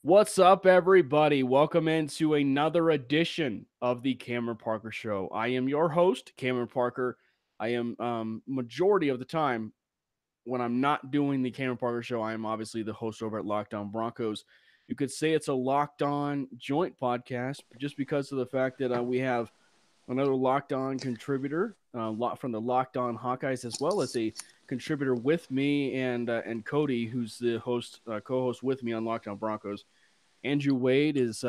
What's up, everybody? Welcome into another edition of the Cameron Parker Show. I am your host, Cameron Parker. I am majority of the time when I'm not doing the Cameron Parker Show, I am obviously the host over at Locked On Broncos. You could say it's a Locked On joint podcast just because of the fact that we have another Locked On contributor from the Locked On Hawkeyes, as well as a contributor with me and Cody, who's the host, co-host with me on Locked On Broncos. Andrew Wade is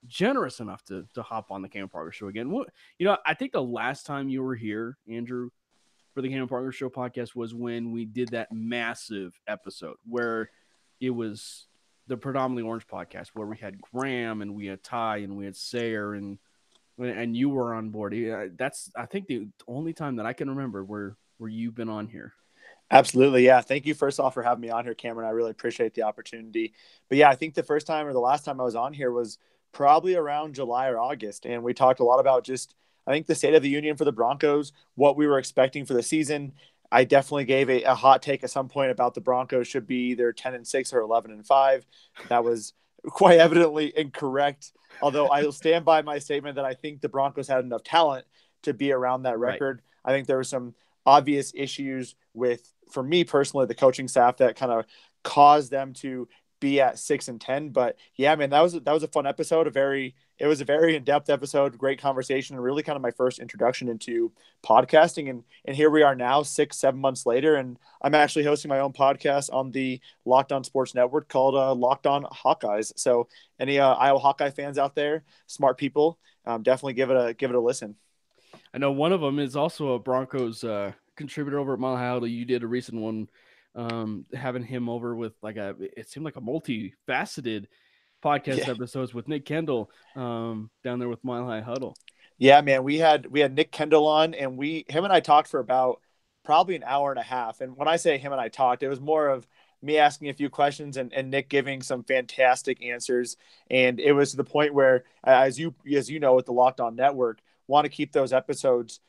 generous enough to hop on the Cam Parker Show again. I think the last time you were here, Andrew, for the Cam Parker Show podcast was when we did that massive episode where it was the predominantly Orange podcast, where we had Graham and we had Ty and we had Sayer and you were on board. That's, I think, the only time that I can remember where you've been on here. Absolutely. Yeah. Thank you first off for having me on here, Cameron. I really appreciate the opportunity. But yeah, I think the first time or the last time I was on here was probably around July or August. And we talked a lot about just, I think, the state of the union for the Broncos, what we were expecting for the season. I definitely gave a hot take at some point about the Broncos should be either 10-6 or 11-5. That was quite evidently incorrect. Although I'll stand by my statement that I think the Broncos had enough talent to be around that record. Right. I think there were some obvious issues with, for me personally, the coaching staff that kind of caused them to be at 6-10. But yeah, man, that was a fun episode. It was a very in-depth episode, great conversation, and really kind of my first introduction into podcasting. And here we are now, 6-7 months later, and I'm actually hosting my own podcast on the Locked On Sports Network called Locked On Hawkeyes. So any Iowa Hawkeye fans out there, smart people, definitely give it a listen. I know one of them is also a Broncos contributor over at Mile High Huddle. You did a recent one, having him over with it seemed like a multifaceted podcast episodes with Nick Kendall down there with Mile High Huddle. Yeah, man, we had Nick Kendall on, and him and I talked for about probably an hour and a half. And when I say him and I talked, it was more of me asking a few questions and Nick giving some fantastic answers. And it was to the point where, as you know, with the Locked On Network, want to keep those episodes,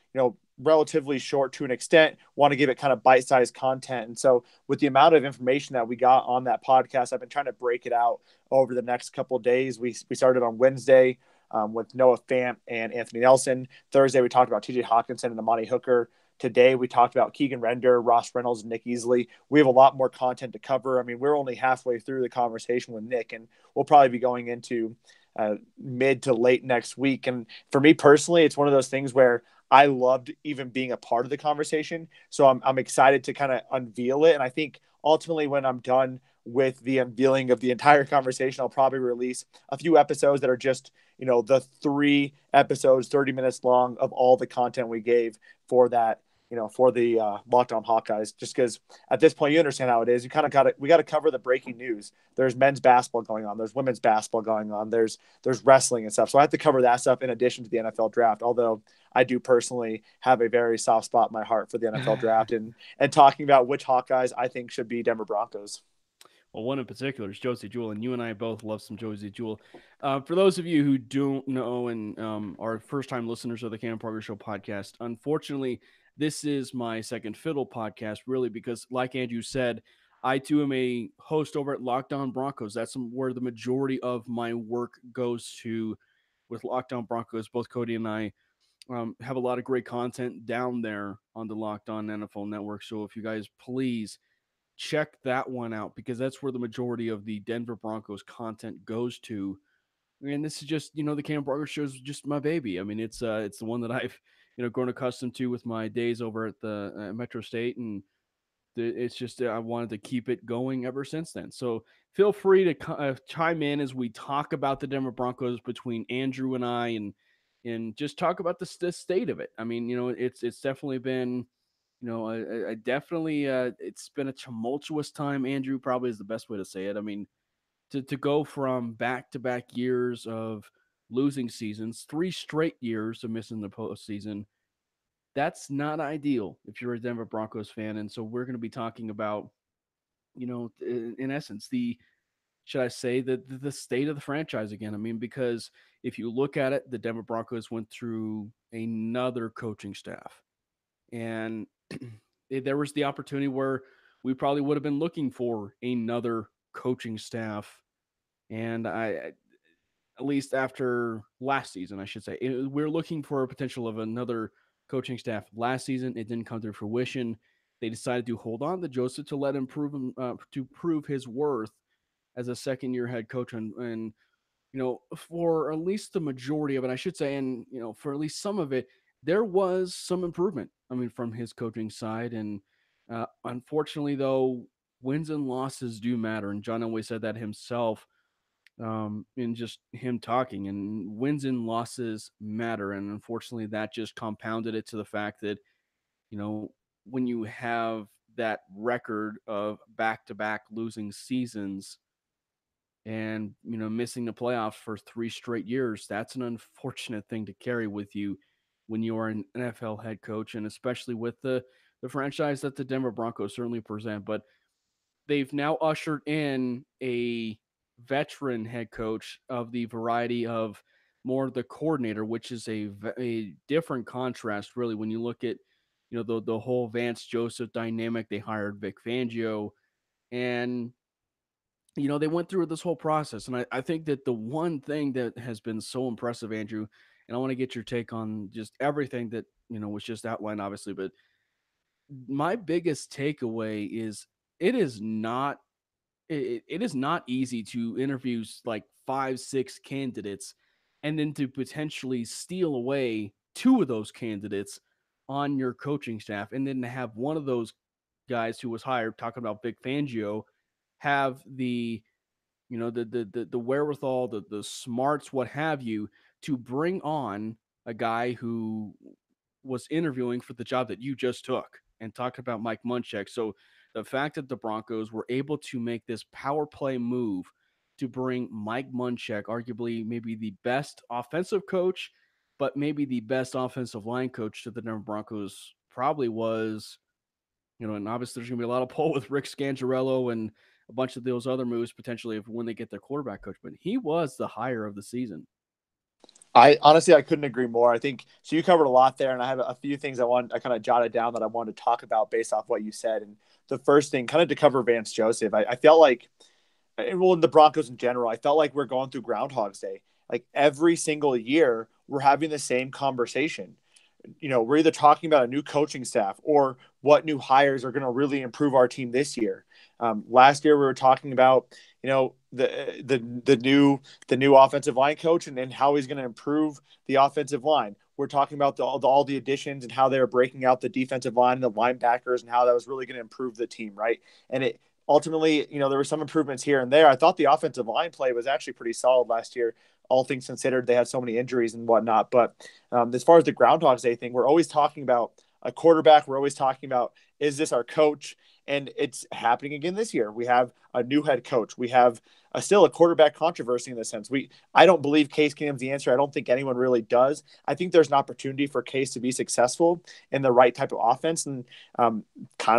relatively short to an extent, want to give it kind of bite-sized content. And so with the amount of information that we got on that podcast, I've been trying to break it out over the next couple of days. We started on Wednesday with Noah Fant and Anthony Nelson. Thursday, we talked about TJ Hawkinson and Amani Hooker. Today, we talked about Keegan Render, Ross Reynolds, and Nick Easley. We have a lot more content to cover. I mean, we're only halfway through the conversation with Nick, and we'll probably be going into mid to late next week. And for me personally, it's one of those things where I loved even being a part of the conversation. So I'm excited to kind of unveil it. And I think ultimately when I'm done with the unveiling of the entire conversation, I'll probably release a few episodes that are just, the 3 episodes, 30 minutes long of all the content we gave for that, for the Locked On Hawkeyes, just because at this point, you understand how it is. You kind of we got to cover the breaking news. There's men's basketball going on. There's women's basketball going on. There's wrestling and stuff. So I have to cover that stuff in addition to the NFL draft. Although I do personally have a very soft spot in my heart for the NFL draft and talking about which Hawkeyes I think should be Denver Broncos. Well, one in particular is Josie Jewell, and you and I both love some Josie Jewell. For those of you who don't know and are first-time listeners of the Cam Parker Show podcast, unfortunately, this is my second fiddle podcast, really, because like Andrew said, I too am a host over at Locked On Broncos. That's where the majority of my work goes to with Locked On Broncos. Both Cody and I have a lot of great content down there on the Locked On NFL Network. So if you guys please check that one out, because that's where the majority of the Denver Broncos content goes to. And this is just, the Cam Parker Show is just my baby. I mean, it's the one that I've, grown accustomed to with my days over at the Metro State. And it's just, I wanted to keep it going ever since then. So feel free to chime in as we talk about the Denver Broncos between Andrew and I, and just talk about the state of it. I mean, it's definitely been, I definitely, it's been a tumultuous time, Andrew, probably is the best way to say it. I mean, to go from back-to-back years of losing seasons, 3 straight years of missing the postseason, that's not ideal if you're a Denver Broncos fan. And so we're going to be talking about, in essence, should I say, the state of the franchise again. I mean, because if you look at it, the Denver Broncos went through another coaching staff. And there was the opportunity where we probably would have been looking for another coaching staff And at least after last season, I should say, we're looking for a potential of another coaching staff last season. It didn't come to fruition. They decided to hold on to Joseph to let him to prove his worth as a second year head coach. And for at least the majority of it, I should say, and for at least some of it, there was some improvement. I mean, from his coaching side, and unfortunately, though, wins and losses do matter, and John always said that himself. In just him talking, and wins and losses matter, and unfortunately, that just compounded it to the fact that you know when you have that record of back-to-back losing seasons and missing the playoffs for 3 straight years, that's an unfortunate thing to carry with you when you are an NFL head coach, and especially with the franchise that the Denver Broncos certainly present. But they've now ushered in a veteran head coach of the variety of more the coordinator, which is a different contrast, really, when you look at the whole Vance Joseph dynamic. They hired Vic Fangio, and they went through this whole process. And I think that the one thing that has been so impressive, Andrew, and I want to get your take on just everything that was just outlined, obviously, but my biggest takeaway is it is not it is not easy to interview like 5, 6 candidates and then to potentially steal away two of those candidates on your coaching staff, and then to have one of those guys who was hired, talking about Vic Fangio, have the wherewithal, the smarts, what have you, to bring on a guy who was interviewing for the job that you just took, and talk about Mike Munchak. So the fact that the Broncos were able to make this power play move to bring Mike Munchak, arguably maybe the best offensive coach, but maybe the best offensive line coach to the Denver Broncos, probably was, and obviously there's going to be a lot of pull with Rick Scangarello and a bunch of those other moves potentially if when they get their quarterback coach, but he was the hire of the season. I honestly, I couldn't agree more. I think so. You covered a lot there, and I have a few things I kind of jotted down that I wanted to talk about based off what you said. And the first thing, kind of to cover Vance Joseph, I felt like, well, in the Broncos in general, I felt like we're going through Groundhog's Day. Like every single year, we're having the same conversation. We're either talking about a new coaching staff or what new hires are going to really improve our team this year. Last year, we were talking about, the new offensive line coach and how he's going to improve the offensive line. We're talking about all the additions and how they're breaking out the defensive line and the linebackers and how that was really going to improve the team, right? And it ultimately, there were some improvements here and there. I thought the offensive line play was actually pretty solid last year, all things considered. They had so many injuries and whatnot. But as far as the Groundhog's Day thing, we're always talking about a quarterback. We're always talking about, is this our coach? And it's happening again this year. We have a new head coach. We have still a quarterback controversy in the sense. I don't believe Case Keenum's the answer. I don't think anyone really does. I think there's an opportunity for Case to be successful in the right type of offense. And kind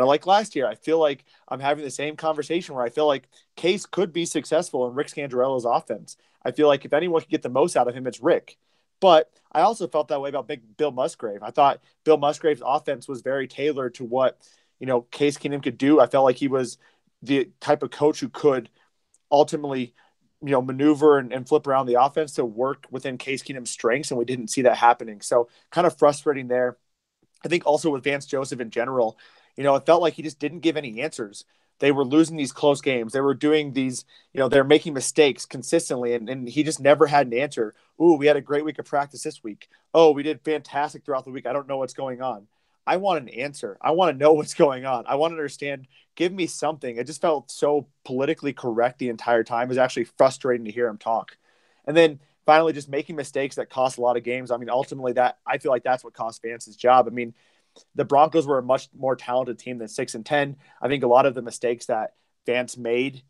of like last year, I feel like I'm having the same conversation where I feel like Case could be successful in Rick Scangarello's offense. I feel like if anyone could get the most out of him, it's Rick. But I also felt that way about big Bill Musgrave. I thought Bill Musgrave's offense was very tailored to what Case Keenum could do. I felt like he was the type of coach who could ultimately, maneuver and flip around the offense to work within Case Keenum's strengths, and we didn't see that happening. So kind of frustrating there. I think also with Vance Joseph in general, it felt like he just didn't give any answers. They were losing these close games. They were doing these, they're making mistakes consistently, and he just never had an answer. Ooh, we had a great week of practice this week. Oh, we did fantastic throughout the week. I don't know what's going on. I want an answer. I want to know what's going on. I want to understand. Give me something. It just felt so politically correct the entire time. It was actually frustrating to hear him talk. And then finally, just making mistakes that cost a lot of games. I mean, ultimately, I feel like that's what cost Vance's job. I mean, the Broncos were a much more talented team than 6-10. I think a lot of the mistakes that Vance made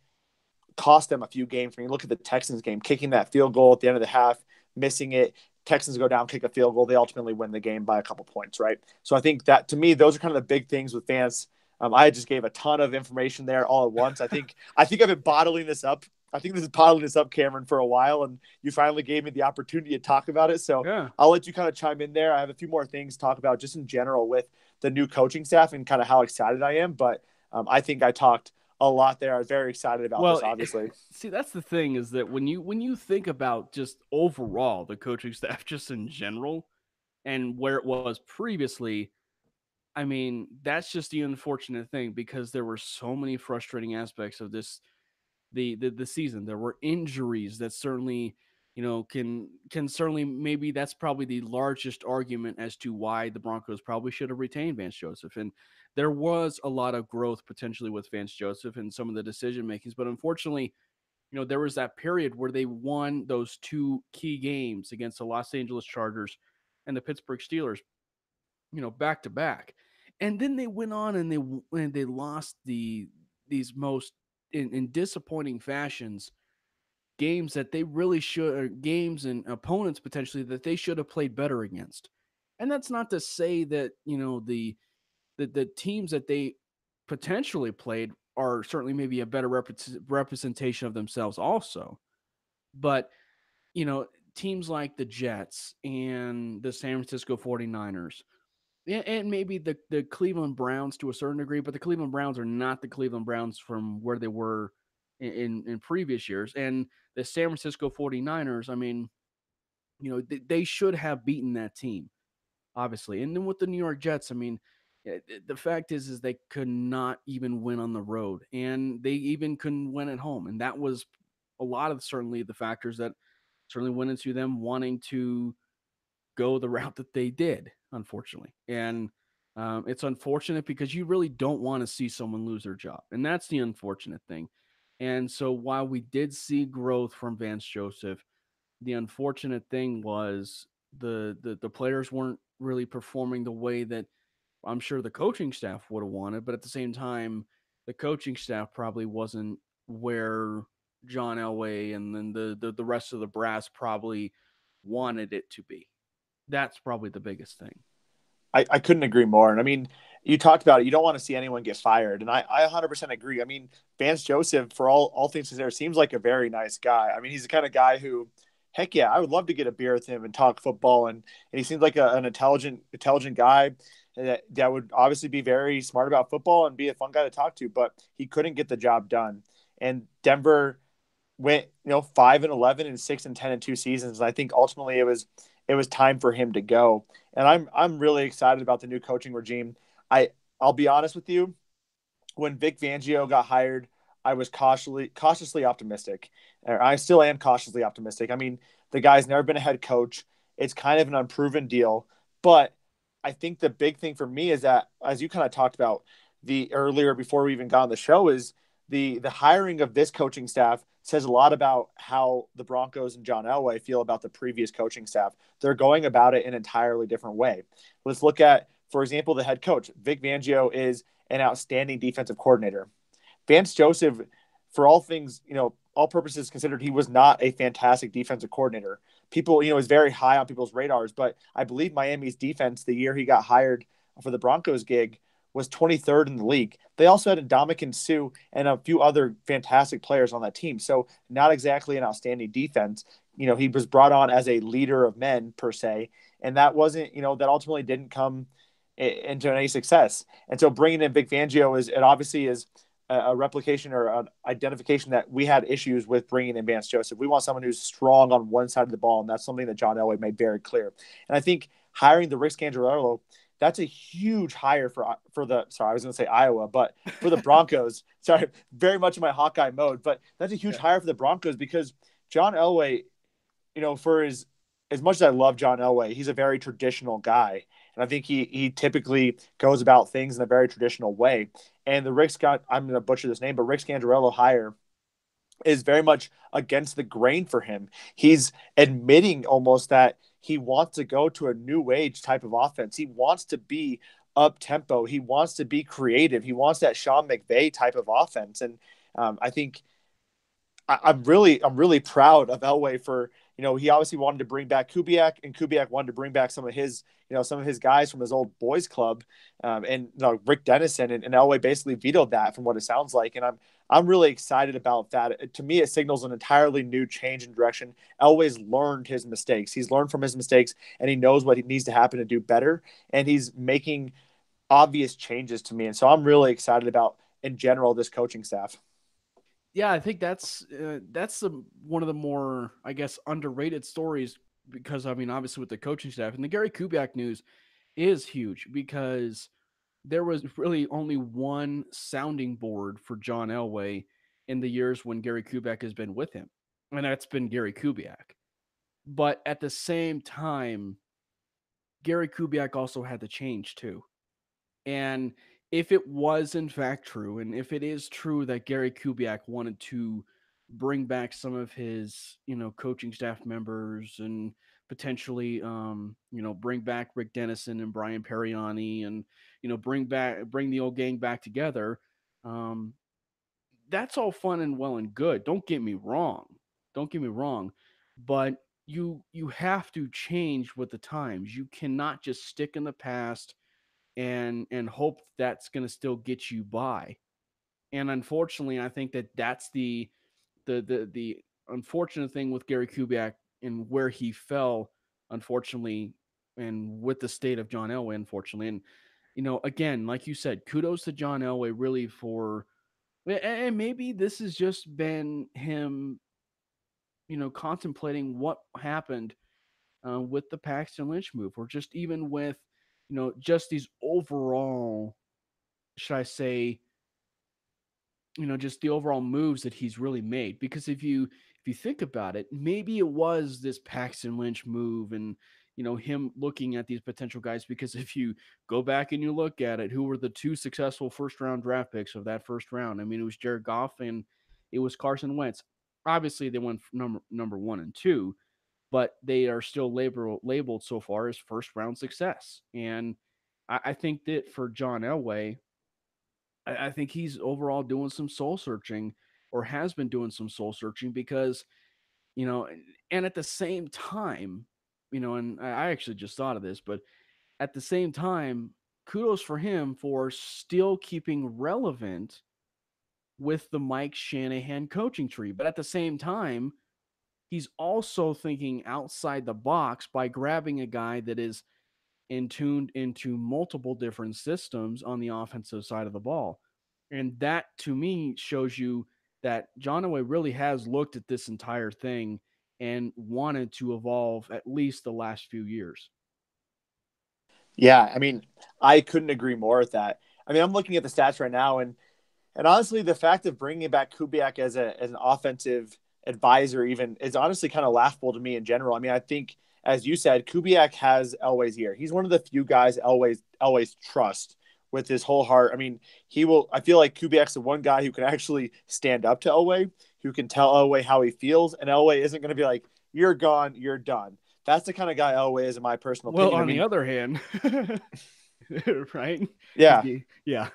cost them a few games. When you look at the Texans game, kicking that field goal at the end of the half, missing it, Texans go down, kick a field goal. They ultimately win the game by a couple points, right? So I think that, to me, those are kind of the big things with Vance. I just gave a ton of information there all at once. I think I've been bottling this up. I think this is bottling this up, Cameron, for a while, and you finally gave me the opportunity to talk about it. So yeah. I'll let you kind of chime in there. I have a few more things to talk about just in general with the new coaching staff and kind of how excited I am. But I think I talked a lot there. I was very excited about Well, this, obviously. see, that's the thing is that when you think about just overall the coaching staff, just in general, and where it was previously, I mean, that's just the unfortunate thing because there were so many frustrating aspects of the season. There were injuries that certainly, can certainly, maybe that's probably the largest argument as to why the Broncos probably should have retained Vance Joseph. And there was a lot of growth potentially with Vance Joseph and some of the decision makings, but unfortunately, there was that period where they won those two key games against the Los Angeles Chargers and the Pittsburgh Steelers, back to back. And then they went on and they lost these most in disappointing fashions, games that they really should, games and opponents potentially that they should have played better against. And that's not to say that, the teams that they potentially played are certainly maybe a better representation of themselves also. But, you know, teams like the Jets and the San Francisco 49ers, and maybe the Cleveland Browns to a certain degree, but the Cleveland Browns are not the Cleveland Browns from where they were in previous years. And the San Francisco 49ers, I mean, they should have beaten that team, obviously. And then with the New York Jets, I mean, the fact is they could not even win on the road, and they even couldn't win at home. And that was a lot of certainly the factors that certainly went into them wanting to go the route that they did, unfortunately. And it's unfortunate because you really don't want to see someone lose their job. And that's the unfortunate thing. And so while we did see growth from Vance Joseph, the unfortunate thing was the players weren't really performing the way that I'm sure the coaching staff would have wanted, but at the same time, the coaching staff probably wasn't where John Elway and then the rest of the brass probably wanted it to be. That's probably the biggest thing. I couldn't agree more. And I mean, you talked about it. You don't want to see anyone get fired. And I 100% agree. I mean, Vance Joseph, for all things considered, seems like a very nice guy. I mean, he's the kind of guy who, heck yeah, I would love to get a beer with him and talk football. And he seems like an intelligent guy that would obviously be very smart about football and be a fun guy to talk to. But he couldn't get the job done. And Denver went 5-11 and 6-10 in 2 seasons. And I think ultimately it was time for him to go. And I'm really excited about the new coaching regime. I'll be honest with you, when Vic Fangio got hired, I was cautiously optimistic. I still am cautiously optimistic. I mean, the guy's never been a head coach. It's kind of an unproven deal, but I think the big thing for me is that, as you kind of talked about the earlier before we even got on the show, is the hiring of this coaching staff says a lot about how the Broncos and John Elway feel about the previous coaching staff. They're going about it in an entirely different way. Let's look at, for example, the head coach. Vic Fangio is an outstanding defensive coordinator. Vance Joseph, for all things, all purposes considered, he was not a fantastic defensive coordinator. People, is very high on people's radars, but I believe Miami's defense, the year he got hired for the Broncos gig, was 23rd in the league. They also had Ndamukong Suh and a few other fantastic players on that team. So not exactly an outstanding defense. He was brought on as a leader of men per se, and that wasn't, that ultimately didn't come into any success. And so bringing in Vic Fangio it obviously is a replication or an identification that we had issues with bringing in Vance Joseph. We want someone who's strong on one side of the ball, and that's something that John Elway made very clear. And I think hiring the Rick Scangarello, that's a huge hire for the, sorry, I was going to say Iowa, but for the Broncos. Sorry, very much in my Hawkeye mode, but that's a huge hire for the Broncos because John Elway, for as much as I love John Elway, he's a very traditional guy. And I think he typically goes about things in a very traditional way. And the I'm going to butcher this name, but Rick Scangarello hire is very much against the grain for him. He's admitting almost that he wants to go to a new age type of offense. He wants to be up tempo. He wants to be creative. He wants that Sean McVay type of offense. And I think I'm really proud of Elway for, he obviously wanted to bring back Kubiak, and Kubiak wanted to bring back some of his guys from his old boys club, and Rick Dennison, and Elway basically vetoed that from what it sounds like. And I'm really excited about that. To me, it signals an entirely new change in direction. Elway's learned his mistakes. He's learned from his mistakes, and he knows what needs to happen to do better. And he's making obvious changes to me. And so I'm really excited about in general, this coaching staff. Yeah, I think that's one of the more, I guess, underrated stories because I mean, obviously with the coaching staff and the Gary Kubiak news is huge because there was really only one sounding board for John Elway in the years when Gary Kubiak has been with him, and that's been Gary Kubiak. But at the same time, Gary Kubiak also had to change too. And if it was in fact true, and if it is true that Gary Kubiak wanted to bring back some of his, coaching staff members and potentially, bring back Rick Dennison and Brian Periani and, bring the old gang back together, um, that's all fun and well and good. Don't get me wrong. Don't get me wrong. But you have to change with the times. You cannot just stick in the past and hope that's going to still get you by. And unfortunately, I think that's the unfortunate thing with Gary Kubiak and where he fell, unfortunately, and with the state of John Elway, unfortunately. And again, like you said, kudos to John Elway really for, and maybe this has just been him, contemplating what happened with the Paxton Lynch move, or just even with, just these overall, should I say, just the overall moves that he's really made. Because if you think about it, maybe it was this Paxton Lynch move and him looking at these potential guys. Because if you go back and you look at it, who were the two successful first round draft picks of that first round? I mean, it was Jared Goff and it was Carson Wentz. Obviously, they went number one and two, but they are still labeled so far as first round success. And I think that for John Elway, I think he's overall doing some soul searching, or has been doing some soul searching because, and at the same time, and I actually just thought of this, but at the same time, kudos for him for still keeping relevant with the Mike Shanahan coaching tree. But at the same time, he's also thinking outside the box by grabbing a guy that is and tuned into multiple different systems on the offensive side of the ball. And that to me shows you that John Elway really has looked at this entire thing and wanted to evolve at least the last few years. Yeah, I mean, I couldn't agree more with that. I mean, I'm looking at the stats right now, and honestly, the fact of bringing back Kubiak as an offensive advisor even is honestly kind of laughable to me in general. I mean, I think, as you said, Kubiak has Elway's ear. He's one of the few guys Elway's trust with his whole heart. I mean, he will. I feel like Kubiak's the one guy who can actually stand up to Elway, who can tell Elway how he feels, and Elway isn't going to be like, "You're gone, you're done." That's the kind of guy Elway is, in my personal Well, opinion. I on the mean, other hand, right? yeah, Yeah,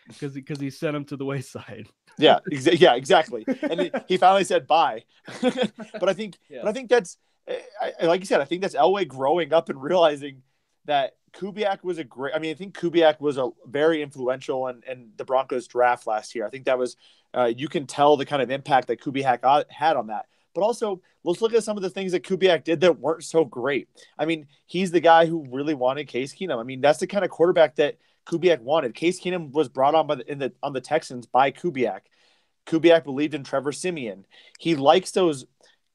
because he sent him to the wayside. yeah, exactly. And he finally said bye. but I think, Yeah. but I think that's, like you said, I think that's Elway growing up and realizing that Kubiak was a great. I mean, I think Kubiak was a very influential in the Broncos draft last year. I think that was, you can tell the kind of impact that Kubiak had on that. But also, let's look at some of the things that Kubiak did that weren't so great. I mean, he's the guy who really wanted Case Keenum. I mean, that's the kind of quarterback that Kubiak wanted. Case Keenum was brought on on the Texans by Kubiak. Kubiak believed in Trevor Siemian. He likes those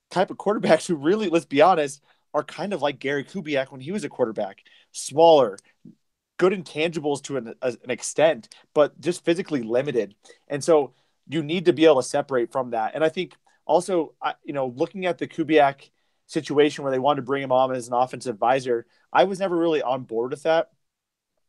type of quarterbacks who really, let's be honest, are kind of like Gary Kubiak when he was a quarterback. Smaller, good intangibles to an extent, but just physically limited. And so you need to be able to separate from that. And I think also, looking at the Kubiak situation where they wanted to bring him on as an offensive advisor, I was never really on board with that.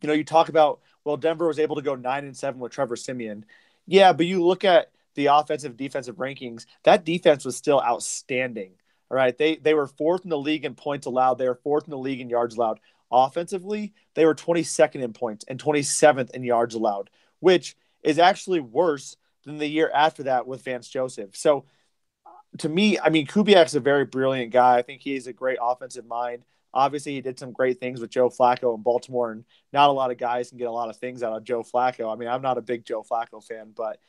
You talk about, well, Denver was able to go 9-7 with Trevor Siemian. Yeah, but you look at the offensive defensive rankings, that defense was still outstanding. All right. They were fourth in the league in points allowed. They were fourth in the league in yards allowed. Offensively, they were 22nd in points and 27th in yards allowed, which is actually worse than the year after that with Vance Joseph. So to me, I mean, Kubiak's a very brilliant guy. I think he's a great offensive mind. Obviously, he did some great things with Joe Flacco in Baltimore, and not a lot of guys can get a lot of things out of Joe Flacco. I mean, I'm not a big Joe Flacco fan, but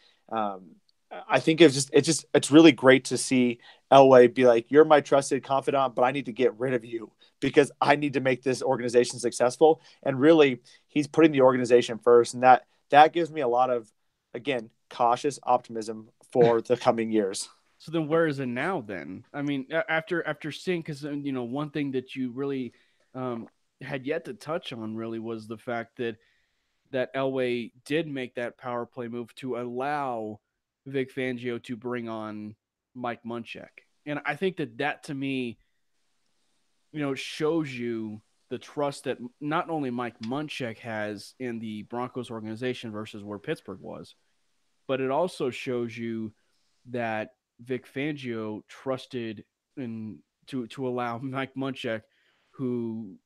I think it's really great to see Elway be like, "You're my trusted confidant, but I need to get rid of you because I need to make this organization successful." And really, he's putting the organization first, and that gives me a lot of again, cautious optimism for the coming years. So then, where is it now? Then, I mean, after seeing, because one thing that you really um, had yet to touch on really was the fact that Elway did make that power play move to allow Vic Fangio to bring on Mike Munchak, and I think that to me, shows you the trust that not only Mike Munchak has in the Broncos organization versus where Pittsburgh was, but it also shows you that Vic Fangio trusted in to allow Mike Munchak, who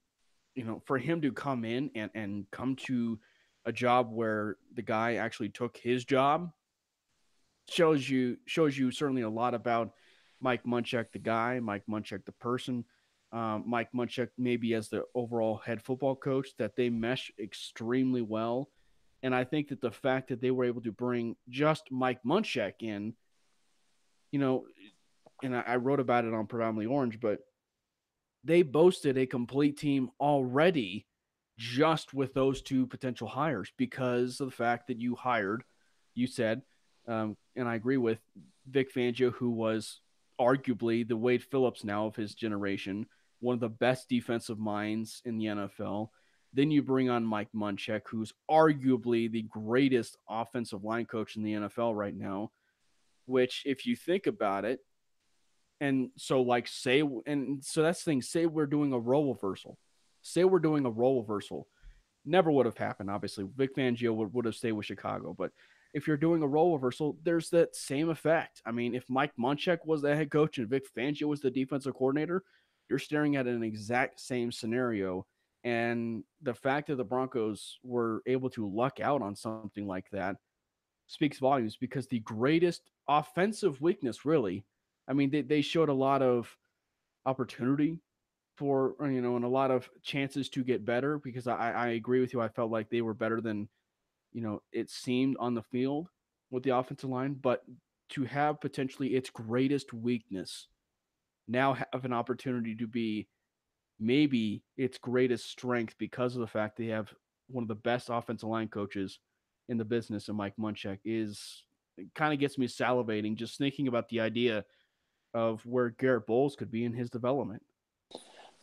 for him to come in and come to a job where the guy actually took his job shows you certainly a lot about Mike Munchak the guy, Mike Munchak the person, Mike Munchak maybe as the overall head football coach, that they mesh extremely well. And I think that the fact that they were able to bring just Mike Munchak in, you know, and I wrote about it on Predominantly Orange, but they boasted a complete team already just with those two potential hires because of the fact that you said, and I agree with Vic Fangio, who was arguably the Wade Phillips now of his generation, one of the best defensive minds in the NFL. Then you bring on Mike Munchak, who's arguably the greatest offensive line coach in the NFL right now, which, if you think about it, and so like say, and so that's the thing, say we're doing a role reversal. Say we're doing a role reversal. Never would have happened, obviously. Vic Fangio would have stayed with Chicago. But if you're doing a role reversal, there's that same effect. I mean, if Mike Munchak was the head coach and Vic Fangio was the defensive coordinator, you're staring at an exact same scenario. And the fact that the Broncos were able to luck out on something like that speaks volumes because the greatest offensive weakness, really, I mean, they showed a lot of opportunity for, and a lot of chances to get better because I agree with you. I felt like they were better than, it seemed on the field with the offensive line, but to have potentially its greatest weakness now have an opportunity to be maybe its greatest strength because of the fact they have one of the best offensive line coaches in the business, and Mike Munchak is, it kind of gets me salivating just thinking about the idea of where Garrett Bowles could be in his development.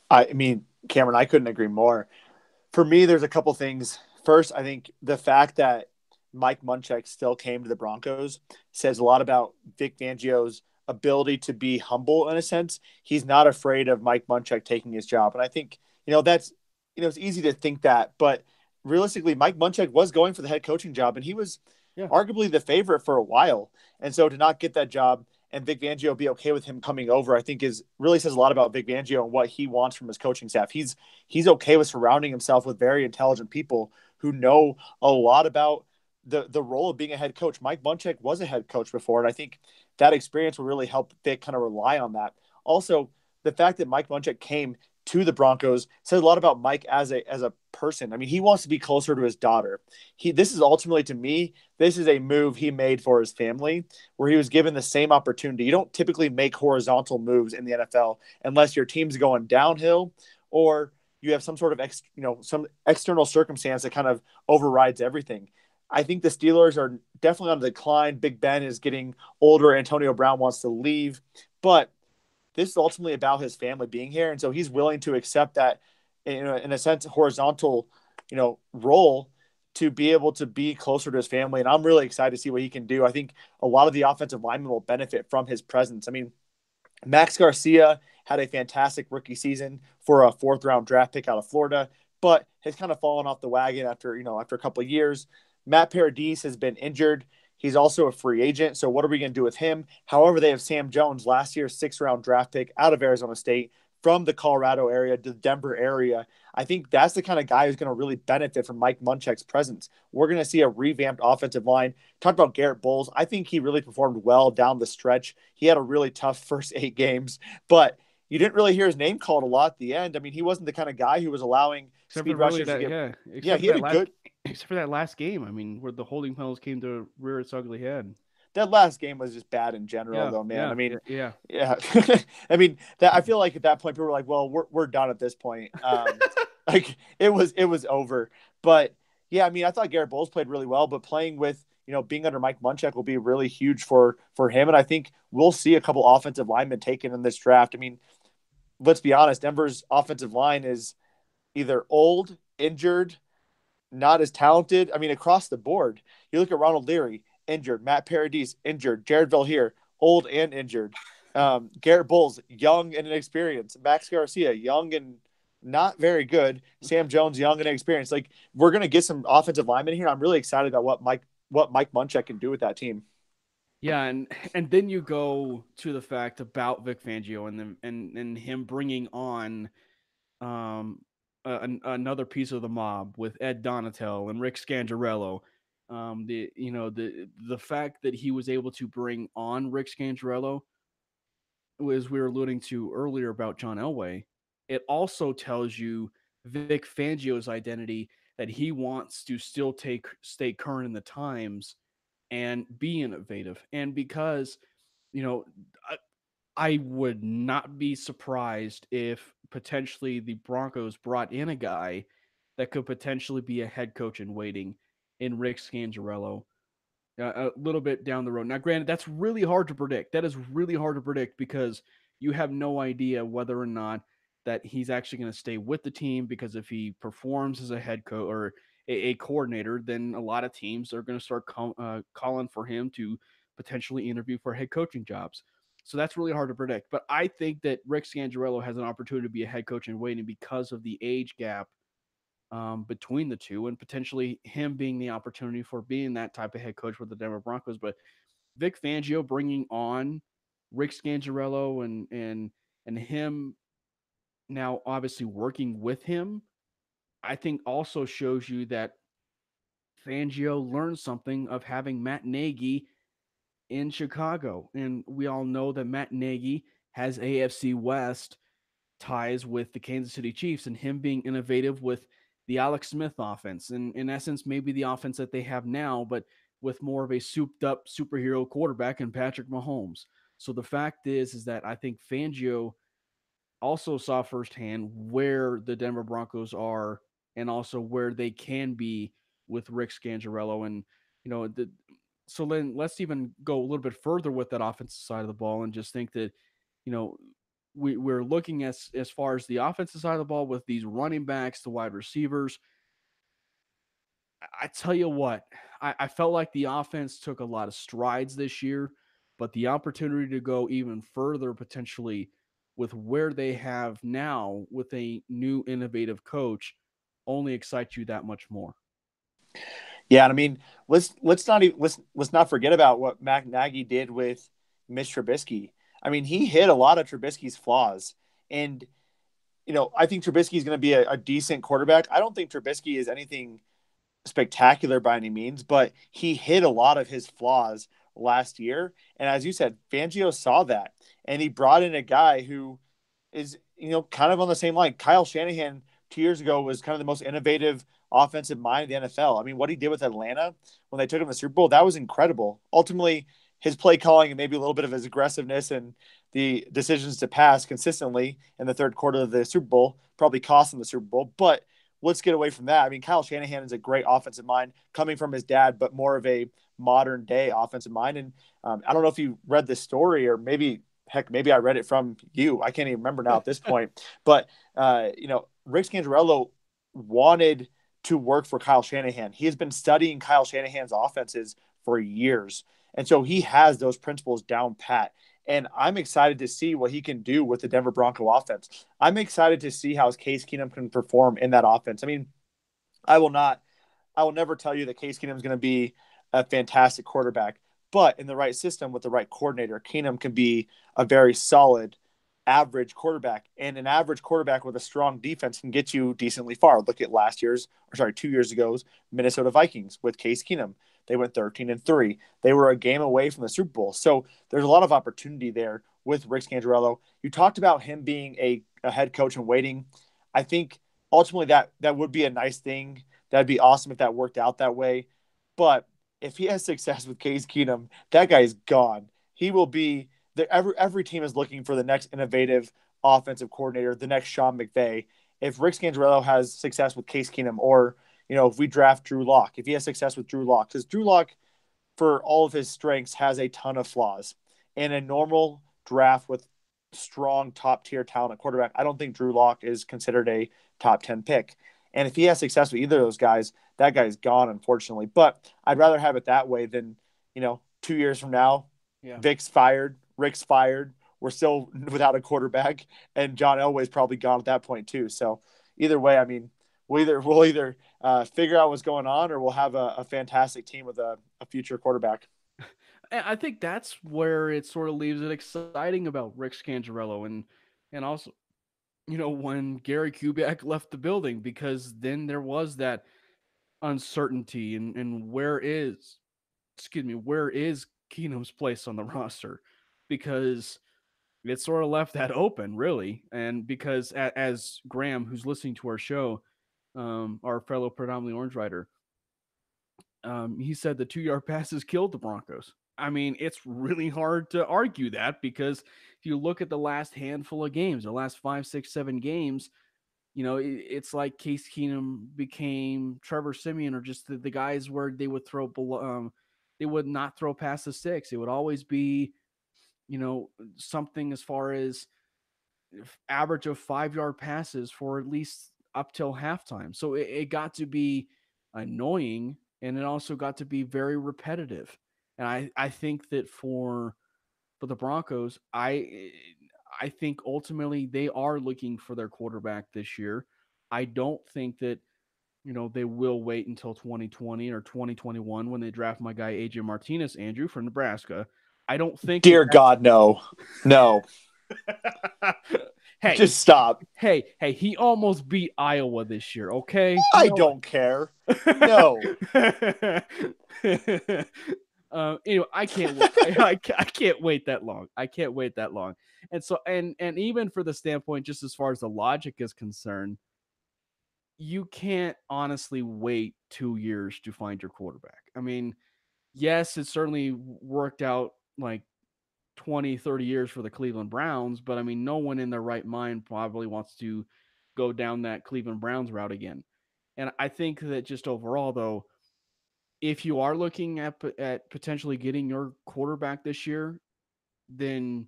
I mean, Cameron, I couldn't agree more. For me, there's a couple things. First, I think the fact that Mike Munchak still came to the Broncos says a lot about Vic Fangio's ability to be humble in a sense. He's not afraid of Mike Munchak taking his job. And I think, that's, it's easy to think that, but realistically, Mike Munchak was going for the head coaching job and he was arguably the favorite for a while. And so to not get that job and Vic Fangio be okay with him coming over, I think is really says a lot about Vic Fangio and what he wants from his coaching staff. He's okay with surrounding himself with very intelligent people who know a lot about the role of being a head coach. Mike Munchak was a head coach before, and I think that experience will really help Vic kind of rely on that. Also, the fact that Mike Munchak came to the Broncos says a lot about Mike as a person. I mean, he wants to be closer to his daughter. This is ultimately, to me, this is a move he made for his family where he was given the same opportunity. You don't typically make horizontal moves in the NFL unless your team's going downhill or you have some sort of some external circumstance that kind of overrides everything. I think the Steelers are definitely on the decline. Big Ben is getting older. Antonio Brown wants to leave, but this is ultimately about his family being here. And so he's willing to accept that, in a sense, horizontal, role to be able to be closer to his family. And I'm really excited to see what he can do. I think a lot of the offensive linemen will benefit from his presence. I mean, Max Garcia had a fantastic rookie season for a 4th-round draft pick out of Florida, but has kind of fallen off the wagon after a couple of years. Matt Paradis has been injured. He's also a free agent. So what are we going to do with him? However, they have Sam Jones, last year's 6th-round draft pick out of Arizona State, from the Colorado area to the Denver area. I think that's the kind of guy who's going to really benefit from Mike Munchak's presence. We're going to see a revamped offensive line. Talked about Garrett Bowles. I think he really performed well down the stretch. He had a really tough first 8 games, but you didn't really hear his name called a lot at the end. I mean, he wasn't the kind of guy who was allowing speed rushers to get. He had a good. Except for that last game, I mean, where the holding penalties came to rear its ugly head. That last game was just bad in general, though, man. I mean, yeah. I mean, that I feel like at that point people were like, "Well, we're done at this point." Like it was over. But yeah, I mean, I thought Garrett Bowles played really well, but playing with being under Mike Munchak will be really huge for him. And I think we'll see a couple offensive linemen taken in this draft. I mean, let's be honest, Denver's offensive line is either old, injured, not as talented. I mean, across the board, you look at Ronald Leary, injured, Matt Paradis, injured, Jared Valliere, old and injured, Garrett Bowles, young and inexperienced, Max Garcia, young and not very good, Sam Jones, young and inexperienced. Like, we're gonna get some offensive linemen here. I'm really excited about what Mike Munchak can do with that team. Yeah, and then you go to the fact about Vic Fangio and him bringing on um another piece of the mob with Ed Donatel and Rick Scangarello. The fact that he was able to bring on Rick Scangarello, as we were alluding to earlier about John Elway, it also tells you Vic Fangio's identity, that he wants to still stay current in the times and be innovative. And because, you know, I would not be surprised if potentially the Broncos brought in a guy that could potentially be a head coach in waiting in Rick Scangarello a little bit down the road. Now, granted, that's really hard to predict. That is really hard to predict because you have no idea whether or not that he's actually going to stay with the team. Because if he performs as a head coach or a coordinator, then a lot of teams are going to start calling for him to potentially interview for head coaching jobs. So that's really hard to predict. But I think that Rick Scangarello has an opportunity to be a head coach in waiting because of the age gap between the two, and potentially him being the opportunity for being that type of head coach with the Denver Broncos. But Vic Fangio bringing on Rick Scangarello and him now obviously working with him, I think also shows you that Fangio learned something of having Matt Nagy in Chicago. And we all know that Matt Nagy has AFC West ties with the Kansas City Chiefs, and him being innovative with the Alex Smith offense, and in essence, maybe the offense that they have now, but with more of a souped up superhero quarterback in Patrick Mahomes. So the fact is that I think Fangio also saw firsthand where the Denver Broncos are and also where they can be with Rick Scangarello. And, you know, so then let's even go a little bit further with that offensive side of the ball and just think that, you know, we're looking as far as the offensive side of the ball with these running backs, the wide receivers. I tell you what, I felt like the offense took a lot of strides this year, but the opportunity to go even further potentially with where they have now with a new innovative coach only excites you that much more. Yeah, and I mean, let's not forget about what Matt Nagy did with Mitch Trubisky. I mean, he hit a lot of Trubisky's flaws, and I think Trubisky is going to be a decent quarterback. I don't think Trubisky is anything spectacular by any means, but he hid a lot of his flaws last year. And as you said, Fangio saw that, and he brought in a guy who is, kind of on the same line. Kyle Shanahan 2 years ago was kind of the most innovative offensive mind in the NFL. I mean, what he did with Atlanta when they took him to the Super Bowl, that was incredible. Ultimately, his play calling and maybe a little bit of his aggressiveness and the decisions to pass consistently in the third quarter of the Super Bowl probably cost him the Super Bowl. But let's get away from that. I mean, Kyle Shanahan is a great offensive mind coming from his dad, but more of a modern day offensive mind. And I don't know if you read this story, or maybe I read it from you. I can't even remember now at this point. But Rick Scangarello wanted to work for Kyle Shanahan. He has been studying Kyle Shanahan's offenses for years, and so he has those principles down pat. And I'm excited to see what he can do with the Denver Bronco offense. I'm excited to see how Case Keenum can perform in that offense. I mean, I will never tell you that Case Keenum is going to be a fantastic quarterback, but in the right system with the right coordinator, Keenum can be a very solid average quarterback. And an average quarterback with a strong defense can get you decently far. Look at 2 years ago's Minnesota Vikings with Case Keenum. They went 13-3. They were a game away from the Super Bowl. So there's a lot of opportunity there with Rick Scangarello. You talked about him being a head coach in waiting. I think ultimately that would be a nice thing. That'd be awesome if that worked out that way. But if he has success with Case Keenum, that guy is gone. He will be there. Every team is looking for the next innovative offensive coordinator, the next Sean McVay. If Rick Scangarello has success with Case Keenum, or if we draft Drew Lock, if he has success with Drew Lock, because Drew Lock for all of his strengths, has a ton of flaws. In a normal draft with strong top tier talent at quarterback, I don't think Drew Lock is considered a top 10 pick. And if he has success with either of those guys, that guy's gone, unfortunately. But I'd rather have it that way than, 2 years from now, Yeah. Vic's fired, Rick's fired, we're still without a quarterback, and John Elway's probably gone at that point too. So either way, I mean, we'll either figure out what's going on, or we'll have a fantastic team with a future quarterback. I think that's where it sort of leaves it exciting about Rick Scangarello and also when Gary Kubiak left the building, because then there was that uncertainty and where is Keenum's place on the roster, because it sort of left that open, really. And because as Graham, who's listening to our show, our fellow predominantly orange writer, he said the 2 yard passes killed the Broncos. I mean, it's really hard to argue that, because if you look at the last handful of games, the last 5, 6, 7 games, it's like Case Keenum became Trevor Siemian, or just the guys where they would throw below, they would not throw past the six. It would always be, something as far as average of 5 yard passes for at least up till halftime. So it got to be annoying, and it also got to be very repetitive. And I think that for the Broncos, I think ultimately they are looking for their quarterback this year. I don't think that they will wait until 2020 or 2021 when they draft my guy AJ Martinez, Andrew, from Nebraska. I don't think that Dear God, no, no, hey, just stop. hey, he almost beat Iowa this year, okay? I don't care. No. Anyway, I can't wait. I can't wait that long. I can't wait that long. And so, and even for the standpoint, just as far as the logic is concerned, you can't honestly wait 2 years to find your quarterback. I mean, yes, it certainly worked out like 20, 30 years for the Cleveland Browns, but I mean, no one in their right mind probably wants to go down that Cleveland Browns route again. And I think that just overall, though, if you are looking at potentially getting your quarterback this year, then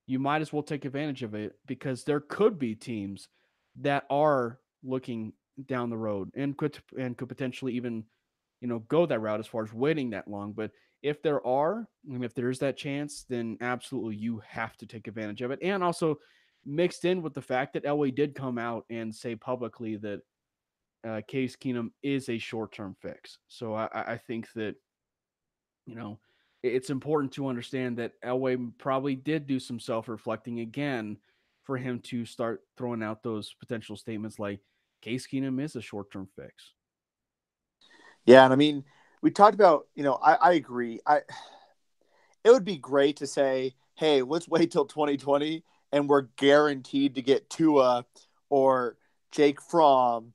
you might as well take advantage of it, because there could be teams that are looking down the road and could potentially even go that route as far as waiting that long. But if there are, and if there is that chance, then absolutely you have to take advantage of it. And also mixed in with the fact that Elway did come out and say publicly that Case Keenum is a short-term fix. So I think that you know it's important to understand that Elway probably did do some self-reflecting again for him to start throwing out those potential statements like Case Keenum is a short-term fix. Yeah, and I mean, we talked about, I agree. It would be great to say, hey, let's wait till 2020 and we're guaranteed to get Tua or Jake Fromm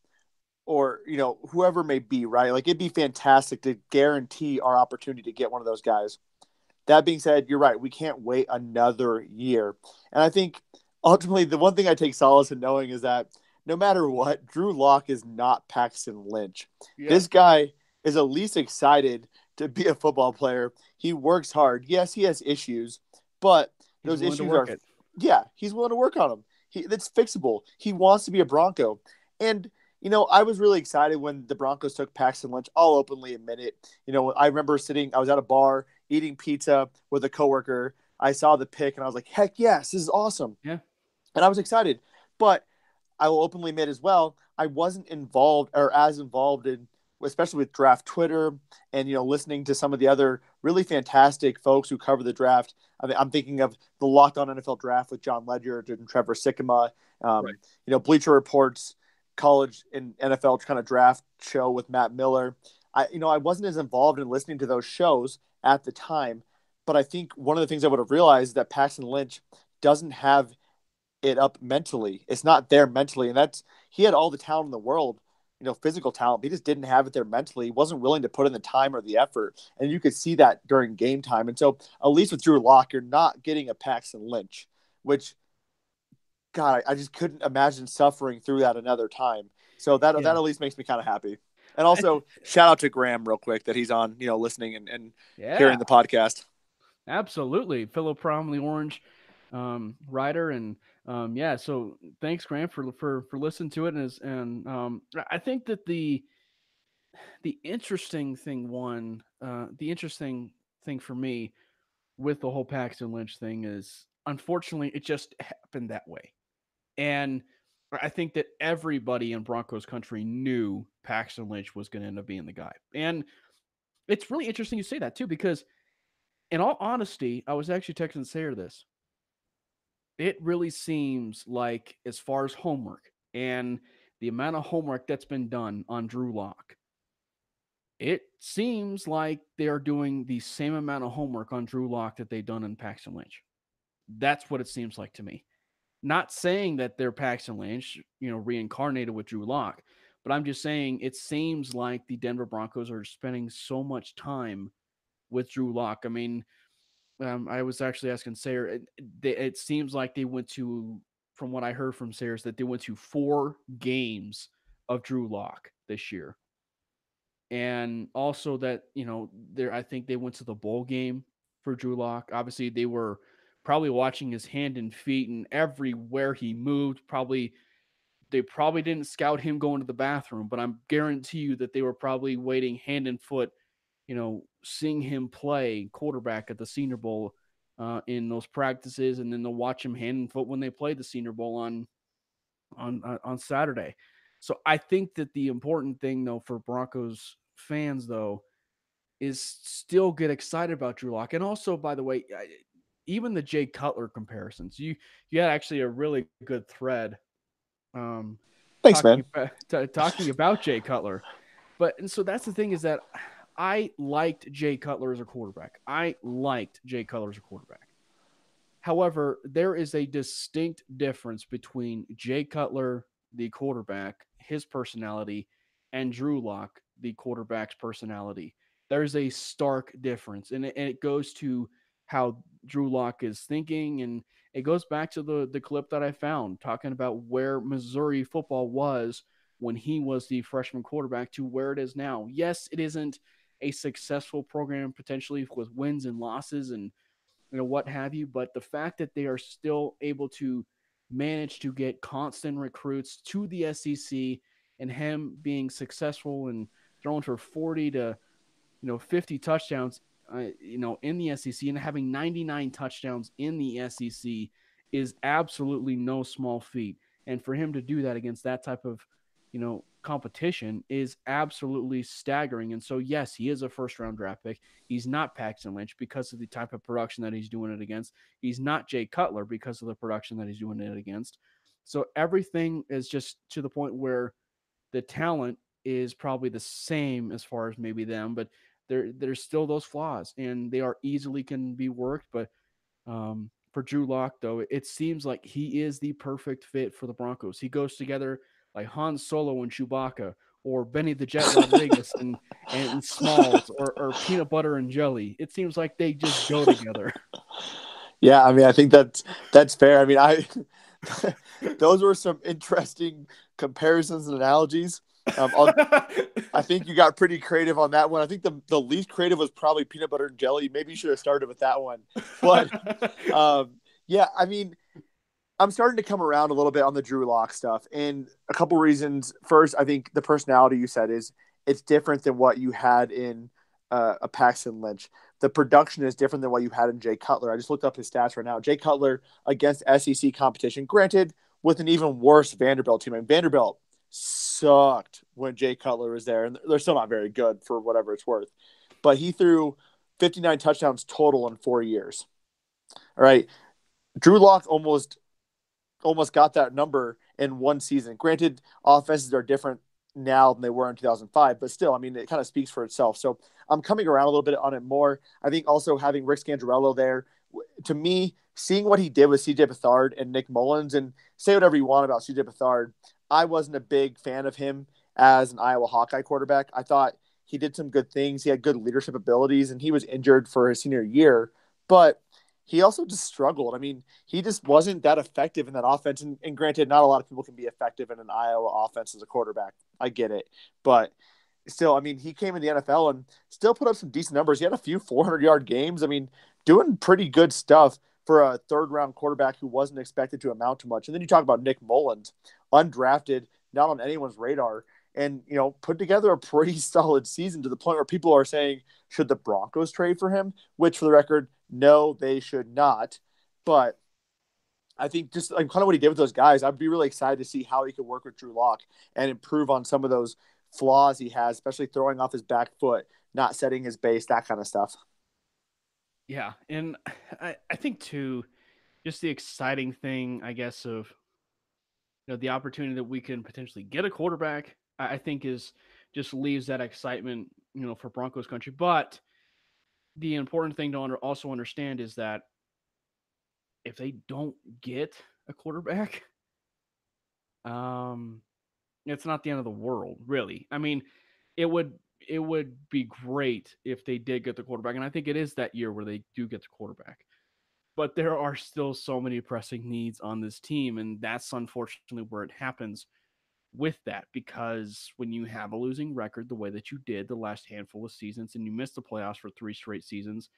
or, whoever it may be, right? Like, it'd be fantastic to guarantee our opportunity to get one of those guys. That being said, you're right. We can't wait another year. And I think ultimately the one thing I take solace in knowing is that no matter what, Drew Lock is not Paxton Lynch. Yeah, This guy is at least excited to be a football player. He works hard. Yes, he has issues, but he's those willing to issues work are, it. yeah, he's willing to work on them. It's fixable. He wants to be a Bronco. And, I was really excited when the Broncos took Paxton Lynch. I'll openly admit it. I remember I was at a bar eating pizza with a coworker. I saw the pick and I was like, heck yes, this is awesome. Yeah, And I was excited. But I will openly admit as well, I wasn't involved or as involved in, especially with draft Twitter and, listening to some of the other really fantastic folks who cover the draft. I mean, I'm thinking of the Locked On NFL Draft with John Ledyard and Trevor Sikkema, right. Bleacher Report's college and NFL kind of draft show with Matt Miller. I wasn't as involved in listening to those shows at the time, but I think one of the things I would have realized is that Paxton Lynch doesn't have it up mentally. It's not there mentally. And he had all the talent in the world, physical talent, but he just didn't have it there mentally. He wasn't willing to put in the time or the effort. And you could see that during game time. And so at least with Drew Lock, you're not getting a Paxton Lynch, which, God, I just couldn't imagine suffering through that another time. So that Yeah. at least makes me kind of happy. And also shout out to Graham real quick that he's on, listening and Yeah, hearing the podcast. absolutely. Philip Prom, the Orange writer, and yeah. So thanks, Grant, for listening to it. And I think that the interesting thing the interesting thing for me with the whole Paxton Lynch thing is, unfortunately, it just happened that way. And I think that everybody in Broncos country knew Paxton Lynch was going to end up being the guy. And it's really interesting you say that too, because in all honesty, I was actually texting Sayer this. It really seems like, as far as homework and the amount of homework that's been done on Drew Lock, it seems like they are doing the same amount of homework on Drew Lock that they've done in Paxton Lynch. That's what it seems like to me. Not saying that they're Paxton Lynch, reincarnated with Drew Lock, but I'm just saying it seems like the Denver Broncos are spending so much time with Drew Lock. I mean, I was actually asking Sayer. It seems like they went to, from what I heard from Sayers, that they went to 4 games of Drew Lock this year, and also that there, I think they went to the bowl game for Drew Lock. Obviously, they were probably watching his hand and feet, and everywhere he moved, they probably didn't scout him going to the bathroom, but I'm guarantee you that they were probably waiting hand and foot, seeing him play quarterback at the Senior Bowl in those practices, and then they'll watch him hand and foot when they play the Senior Bowl on Saturday. So I think that the important thing, though, for Broncos fans, though, is still get excited about Drew Lock. And also, by the way, even the Jay Cutler comparisons, you had actually a really good thread um, Thanks, man. talking about Jay Cutler. But and so that's the thing, is that I liked Jay Cutler as a quarterback. I liked Jay Cutler as a quarterback. However, there is a distinct difference between Jay Cutler, the quarterback, his personality, and Drew Lock, the quarterback's personality. There's a stark difference, and it goes to how Drew Lock is thinking, and it goes back to the clip that I found talking about where Missouri football was when he was the freshman quarterback to where it is now. Yes, it isn't a successful program potentially with wins and losses and what have you. But the fact that they are still able to manage to get constant recruits to the SEC, and him being successful and throwing for 40 to 50 touchdowns, in the SEC, and having 99 touchdowns in the SEC is absolutely no small feat. And for him to do that against that type of, competition is absolutely staggering. And so, yes, he is a first round draft pick. He's not Paxton Lynch because of the type of production that he's doing it against. He's not Jay Cutler because of the production that he's doing it against. So everything is just to the point where the talent is probably the same as far as maybe them, but there's still those flaws, and they are easily can be worked. But for Drew Lock, though, it seems like he is the perfect fit for the Broncos. He goes together like Han Solo and Chewbacca, or Benny the Jet Rodriguez and Smalls, or peanut butter and jelly. It seems like they just go together. Yeah, I mean, I think that's fair. I mean, those were some interesting comparisons and analogies. I think you got pretty creative on that one. I think the least creative was probably peanut butter and jelly. Maybe you should have started with that one. But yeah, I mean, I'm starting to come around a little bit on the Drew Lock stuff, and a couple reasons. First, I think the personality you said is it's different than what you had in a Paxton Lynch. The production is different than what you had in Jay Cutler. I just looked up his stats right now. Jay Cutler against SEC competition, granted, with an even worse Vanderbilt team. I mean, Vanderbilt sucked when Jay Cutler was there, and they're still not very good for whatever it's worth. But he threw 59 touchdowns total in 4 years. All right. Drew Lock almost got that number in one season. Granted, offenses are different now than they were in 2005, but still, I mean, it kind of speaks for itself. So I'm coming around a little bit on it more. I think also having Rick Scangarello there, to me, seeing what he did with CJ Beathard and Nick Mullins, and say whatever you want about CJ Beathard, I wasn't a big fan of him as an Iowa Hawkeye quarterback. I thought he did some good things. He had good leadership abilities, and he was injured for his senior year, but he also just struggled. I mean, he just wasn't that effective in that offense. And granted, not a lot of people can be effective in an Iowa offense as a quarterback. I get it. But still, I mean, he came in the NFL and still put up some decent numbers. He had a few 400-yard games. I mean, doing pretty good stuff for a third-round quarterback who wasn't expected to amount to much. And then you talk about Nick Mullins, undrafted, not on anyone's radar, and, put together a pretty solid season to the point where people are saying, should the Broncos trade for him? Which, for the record, no, they should not. But I think just like kind of what he did with those guys, I'd be really excited to see how he could work with Drew Lock and improve on some of those flaws he has, especially throwing off his back foot, not setting his base, that kind of stuff. Yeah, and I think too, just the exciting thing, I guess, of the opportunity that we can potentially get a quarterback, I think is just leaves that excitement, for Broncos country. But the important thing to also understand is that if they don't get a quarterback, um, it's not the end of the world, really. I mean, it would it would be great if they did get the quarterback, and I think it is that year where they do get the quarterback. But there are still so many pressing needs on this team, and that's unfortunately where it happens with that, because when you have a losing record the way that you did the last handful of seasons and you missed the playoffs for 3 straight seasons,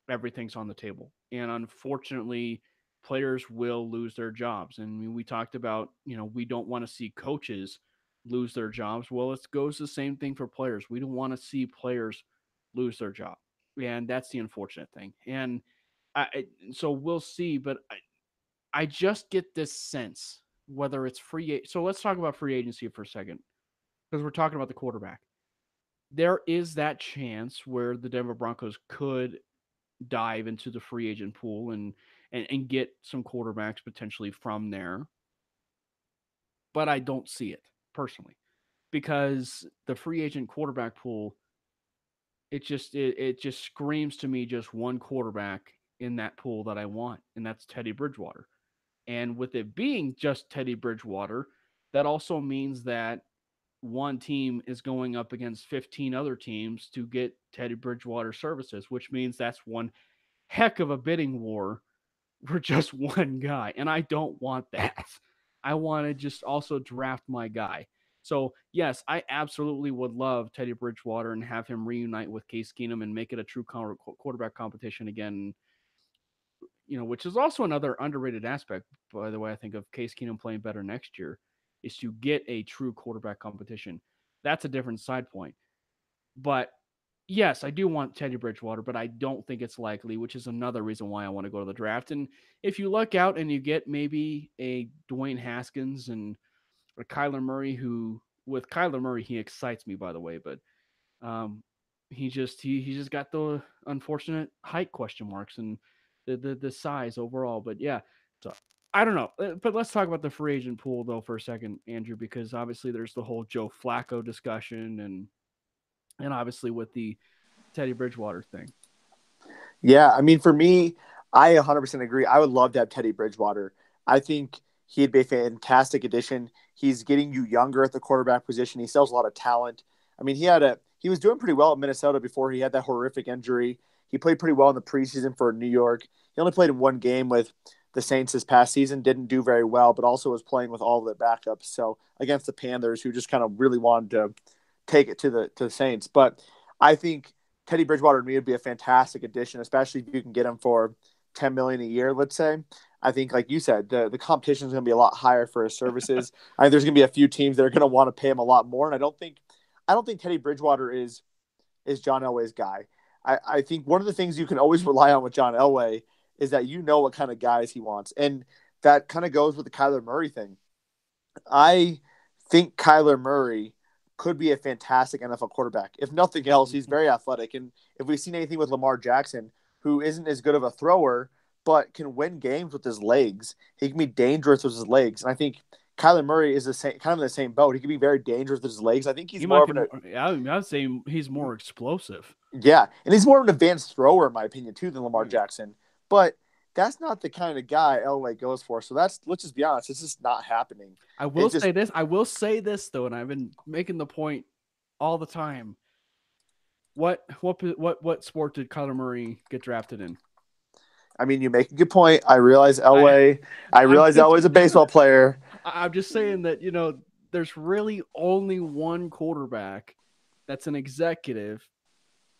everything's on the table. And unfortunately, players will lose their jobs. And I mean, we talked about, we don't want to see coaches lose their jobs. Well, it goes the same thing for players. We don't want to see players lose their job. And that's the unfortunate thing. And so we'll see. But I just get this sense, whether it's so let's talk about free agency for a second, because we're talking about the quarterback. There is that chance where the Denver Broncos could dive into the free agent pool and get some quarterbacks potentially from there. But I don't see it personally, because the free agent quarterback pool, it just screams to me just one quarterback in that pool that I want, and that's Teddy Bridgewater. And with it being just Teddy Bridgewater, that also means that one team is going up against 15 other teams to get Teddy Bridgewater services, which means that's one heck of a bidding war for just one guy. And I don't want that. I want to just also draft my guy. So, yes, I absolutely would love Teddy Bridgewater and have him reunite with Case Keenum and make it a true quarterback competition again. Which is also another underrated aspect, by the way, I think, of Case Keenum playing better next year, is to get a true quarterback competition. That's a different side point. But yes, I do want Teddy Bridgewater, but I don't think it's likely, which is another reason why I want to go to the draft. And if you look out and you get maybe a Dwayne Haskins and a Kyler Murray, who with Kyler Murray, he excites me, by the way, but um, he just got the unfortunate height question marks and the size overall. But yeah, so I don't know. But let's talk about the free agent pool though for a second, Andrew, because obviously there's the whole Joe Flacco discussion and obviously with the Teddy Bridgewater thing. Yeah, I mean, for me, I 100% agree. I would love to have Teddy Bridgewater. I think he'd be a fantastic addition. He's getting you younger at the quarterback position. He still has a lot of talent. I mean, he was doing pretty well at Minnesota before he had that horrific injury. He played pretty well in the preseason for New York. He only played in one game with the Saints this past season, didn't do very well, but also was playing with all of their backups. So against the Panthers, who just kind of really wanted to take it to the Saints. But I think Teddy Bridgewater to me would be a fantastic addition, especially if you can get him for $10 million a year, let's say. I think, like you said, the competition is going to be a lot higher for his services. I think there's going to be a few teams that are going to want to pay him a lot more, and I don't think Teddy Bridgewater is John Elway's guy. I think one of the things you can always rely on with John Elway is that you know what kind of guys he wants, and that kind of goes with the Kyler Murray thing. I think Kyler Murray could be a fantastic NFL quarterback. If nothing else, he's very athletic. And if we've seen anything with Lamar Jackson, who isn't as good of a thrower, but can win games with his legs, he can be dangerous with his legs. And I think Kyler Murray is the same, kind of in the same boat. He can be very dangerous with his legs. I think he's He more might of be an, more. I'd say he's more explosive. yeah, and he's more of an advanced thrower, in my opinion, too, than Lamar Oh, yeah. Jackson. But that's not the kind of guy Elway goes for. So let's just be honest, this is not happening. I will It's just, say this. I will say this though, and I've been making the point all the time. What sport did Kyler Murray get drafted in? I mean, you make a good point. I realize I Elway. I I'm realize just Elway's a baseball player. I'm just saying that there's really only one quarterback that's an executive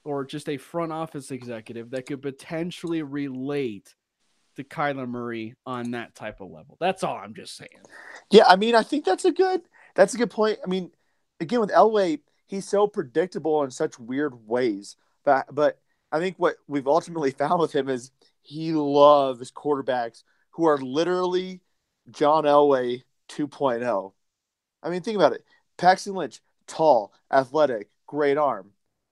or just a front office executive that could potentially relate to Kyler Murray on that type of level. That's all I'm just saying. Yeah, I mean, I think that's a good point. I mean, again, with Elway, he's so predictable in such weird ways. But I think what we've ultimately found with him is he loves quarterbacks who are literally John Elway 2.0. I mean, think about it. Paxton Lynch, tall, athletic, great arm.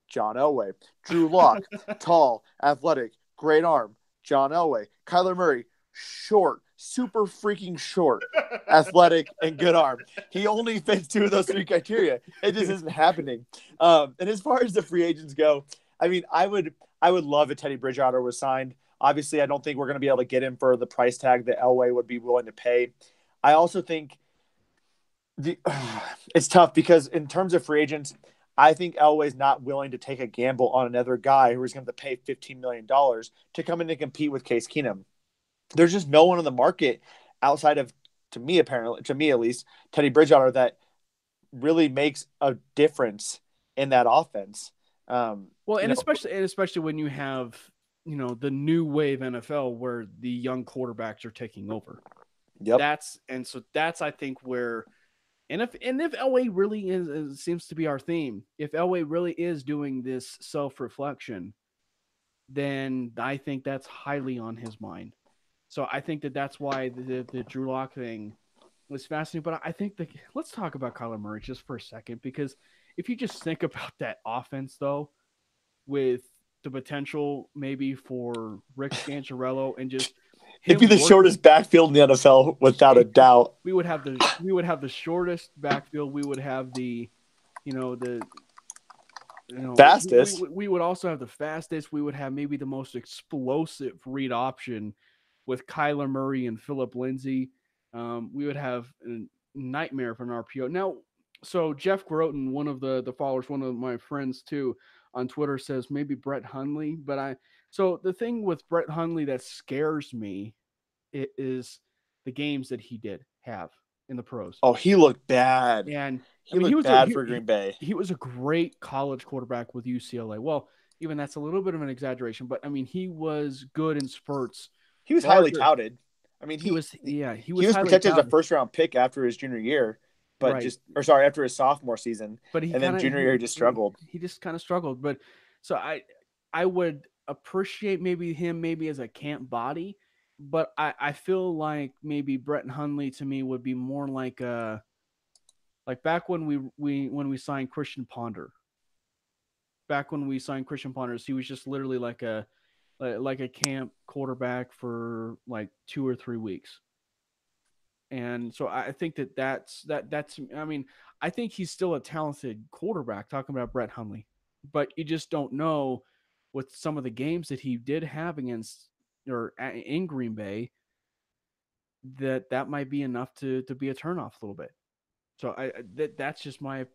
John Elway. Drew Lock, tall, athletic, great arm. John Elway. Kyler Murray, short, super freaking short, athletic, and good arm. He only fits 2 of those 3 criteria. It just isn't happening. And as far as the free agents go, I mean, I would love if Teddy Bridgewater was signed. Obviously, I don't think we're going to be able to get him for the price tag that Elway would be willing to pay. I also think it's tough because in terms of free agents, I think Elway's not willing to take a gamble on another guy who is going to pay $15 million to come in and compete with Case Keenum. There's just no one on the market outside of, to me at least, Teddy Bridgewater that really makes a difference in that offense. Especially when you have, the new wave NFL where the young quarterbacks are taking over. Yep. That's I think where. And if Elway really seems to be our theme, if Elway really is doing this self-reflection, then I think that's highly on his mind. So I think that's why the Drew Lock thing was fascinating. But I think let's talk about Kyler Murray just for a second, because if you just think about that offense, though, with the potential maybe for Rick Scangarello and just it'd be the shortest backfield in the NFL without a doubt. We would have the shortest backfield. We would have the fastest. We would also have the fastest. We would have maybe the most explosive read option with Kyler Murray and Phillip Lindsay. We would have a nightmare for an RPO. Now, so Jeff Groton, one of the followers, one of my friends too, on Twitter says maybe Brett Hundley. So the thing with Brett Hundley that scares me is the games that he did have in the pros. Oh, he looked bad. And he looked bad for Green Bay. He was a great college quarterback with UCLA. Well, even that's a little bit of an exaggeration, but I mean, he was good in spurts. He was highly touted. I mean, he was protected as a first-round pick after his junior year, but after his sophomore season. But then junior year he just struggled. He just kind of struggled. But so I would appreciate him as a camp body, but I feel like maybe Brett Hundley to me would be more like back when we signed Christian Ponder. Back when we signed Christian Ponder, he was just literally like a camp quarterback for like 2 or 3 weeks. And so I think that's I mean, I think he's still a talented quarterback, talking about Brett Hundley, but you just don't know with some of the games that he did have against or in Green Bay that might be enough to be a turnoff a little bit. So that's just my.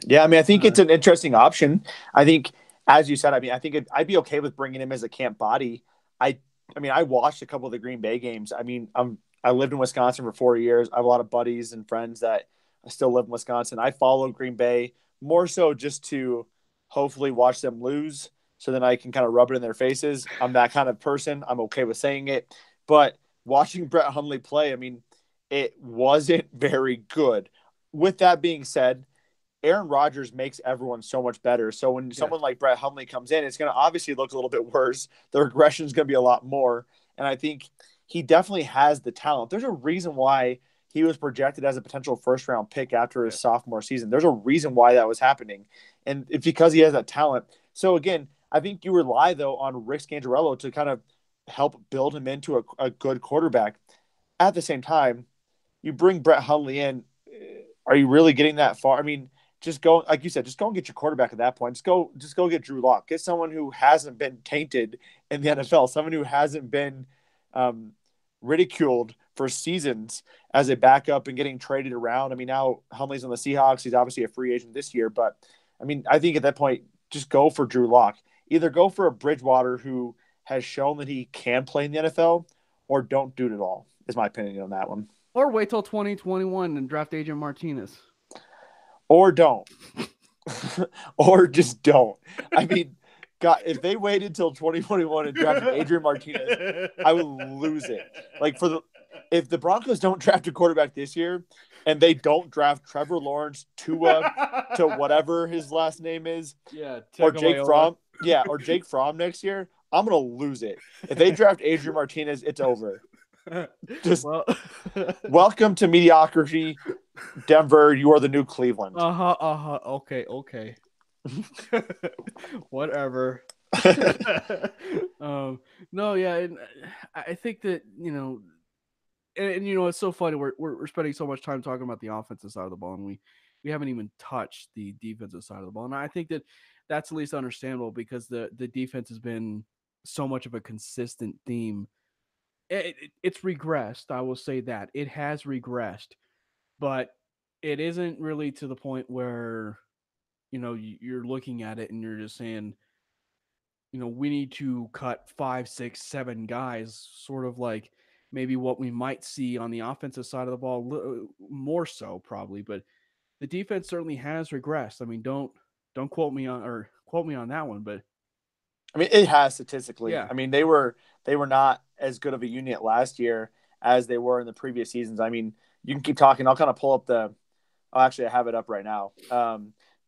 Yeah, I mean, I think it's an interesting option. I think, as you said, I mean, I think I'd be okay with bringing him as a camp body. I mean, I watched a couple of the Green Bay games. I mean, I lived in Wisconsin for 4 years. I have a lot of buddies and friends that still live in Wisconsin. I follow Green Bay more so just to hopefully watch them lose, so then I can kind of rub it in their faces. I'm that kind of person. I'm okay with saying it. But watching Brett Hundley play, I mean, it wasn't very good. With that being said, Aaron Rodgers makes everyone so much better. So when someone like Brett Hundley comes in, it's going to obviously look a little bit worse. The regression is going to be a lot more. And I think he definitely has the talent. There's a reason why he was projected as a potential first-round pick after his sophomore season. There's a reason why that was happening. And it's because he has that talent. So, again, I think you rely, though, on Rick Scangarello to kind of help build him into a good quarterback. At the same time, you bring Brett Hundley in. Are you really getting that far? I mean, just go, like you said, just go and get your quarterback at that point. Just go get Drew Lock. Get someone who hasn't been tainted in the NFL, someone who hasn't been ridiculed for seasons as a backup and getting traded around. I mean, now Hundley's on the Seahawks. He's obviously a free agent this year, but I mean, I think at that point, just go for Drew Lock. Either go for a Bridgewater who has shown that he can play in the NFL, or don't do it at all, is my opinion on that one. Or wait till 2021 and draft Adrian Martinez. Or don't. or just don't. I mean, God, if they waited till 2021 and drafted Adrian Martinez, I would lose it. Like if the Broncos don't draft a quarterback this year and they don't draft Trevor Lawrence, Tua, to whatever his last name is, Yeah, or Jake Tagovailoa. Fromm, or Jake Fromm next year, I'm gonna lose it. If they draft Adrian Martinez, it's over. Just Well, welcome to mediocrity, Denver. You are the new Cleveland. Okay, okay. Whatever. um, no, yeah, and I think that and it's so funny. We're spending so much time talking about the offensive side of the ball, and we haven't even touched the defensive side of the ball. And I think that that's at least understandable because the defense has been so much of a consistent theme. It's regressed. I will say that it has regressed, but it isn't really to the point where you're looking at it and you're just saying, we need to cut 5, 6, 7 guys, sort of like maybe what we might see on the offensive side of the ball, more so probably. But the defense certainly has regressed. I mean, don't quote me on that one, but I mean, it has statistically. yeah, I mean, they were not as good of a unit last year as they were in the previous seasons. I mean, you can keep talking. I'll kind of pull up the. Oh, actually, I have it up right now.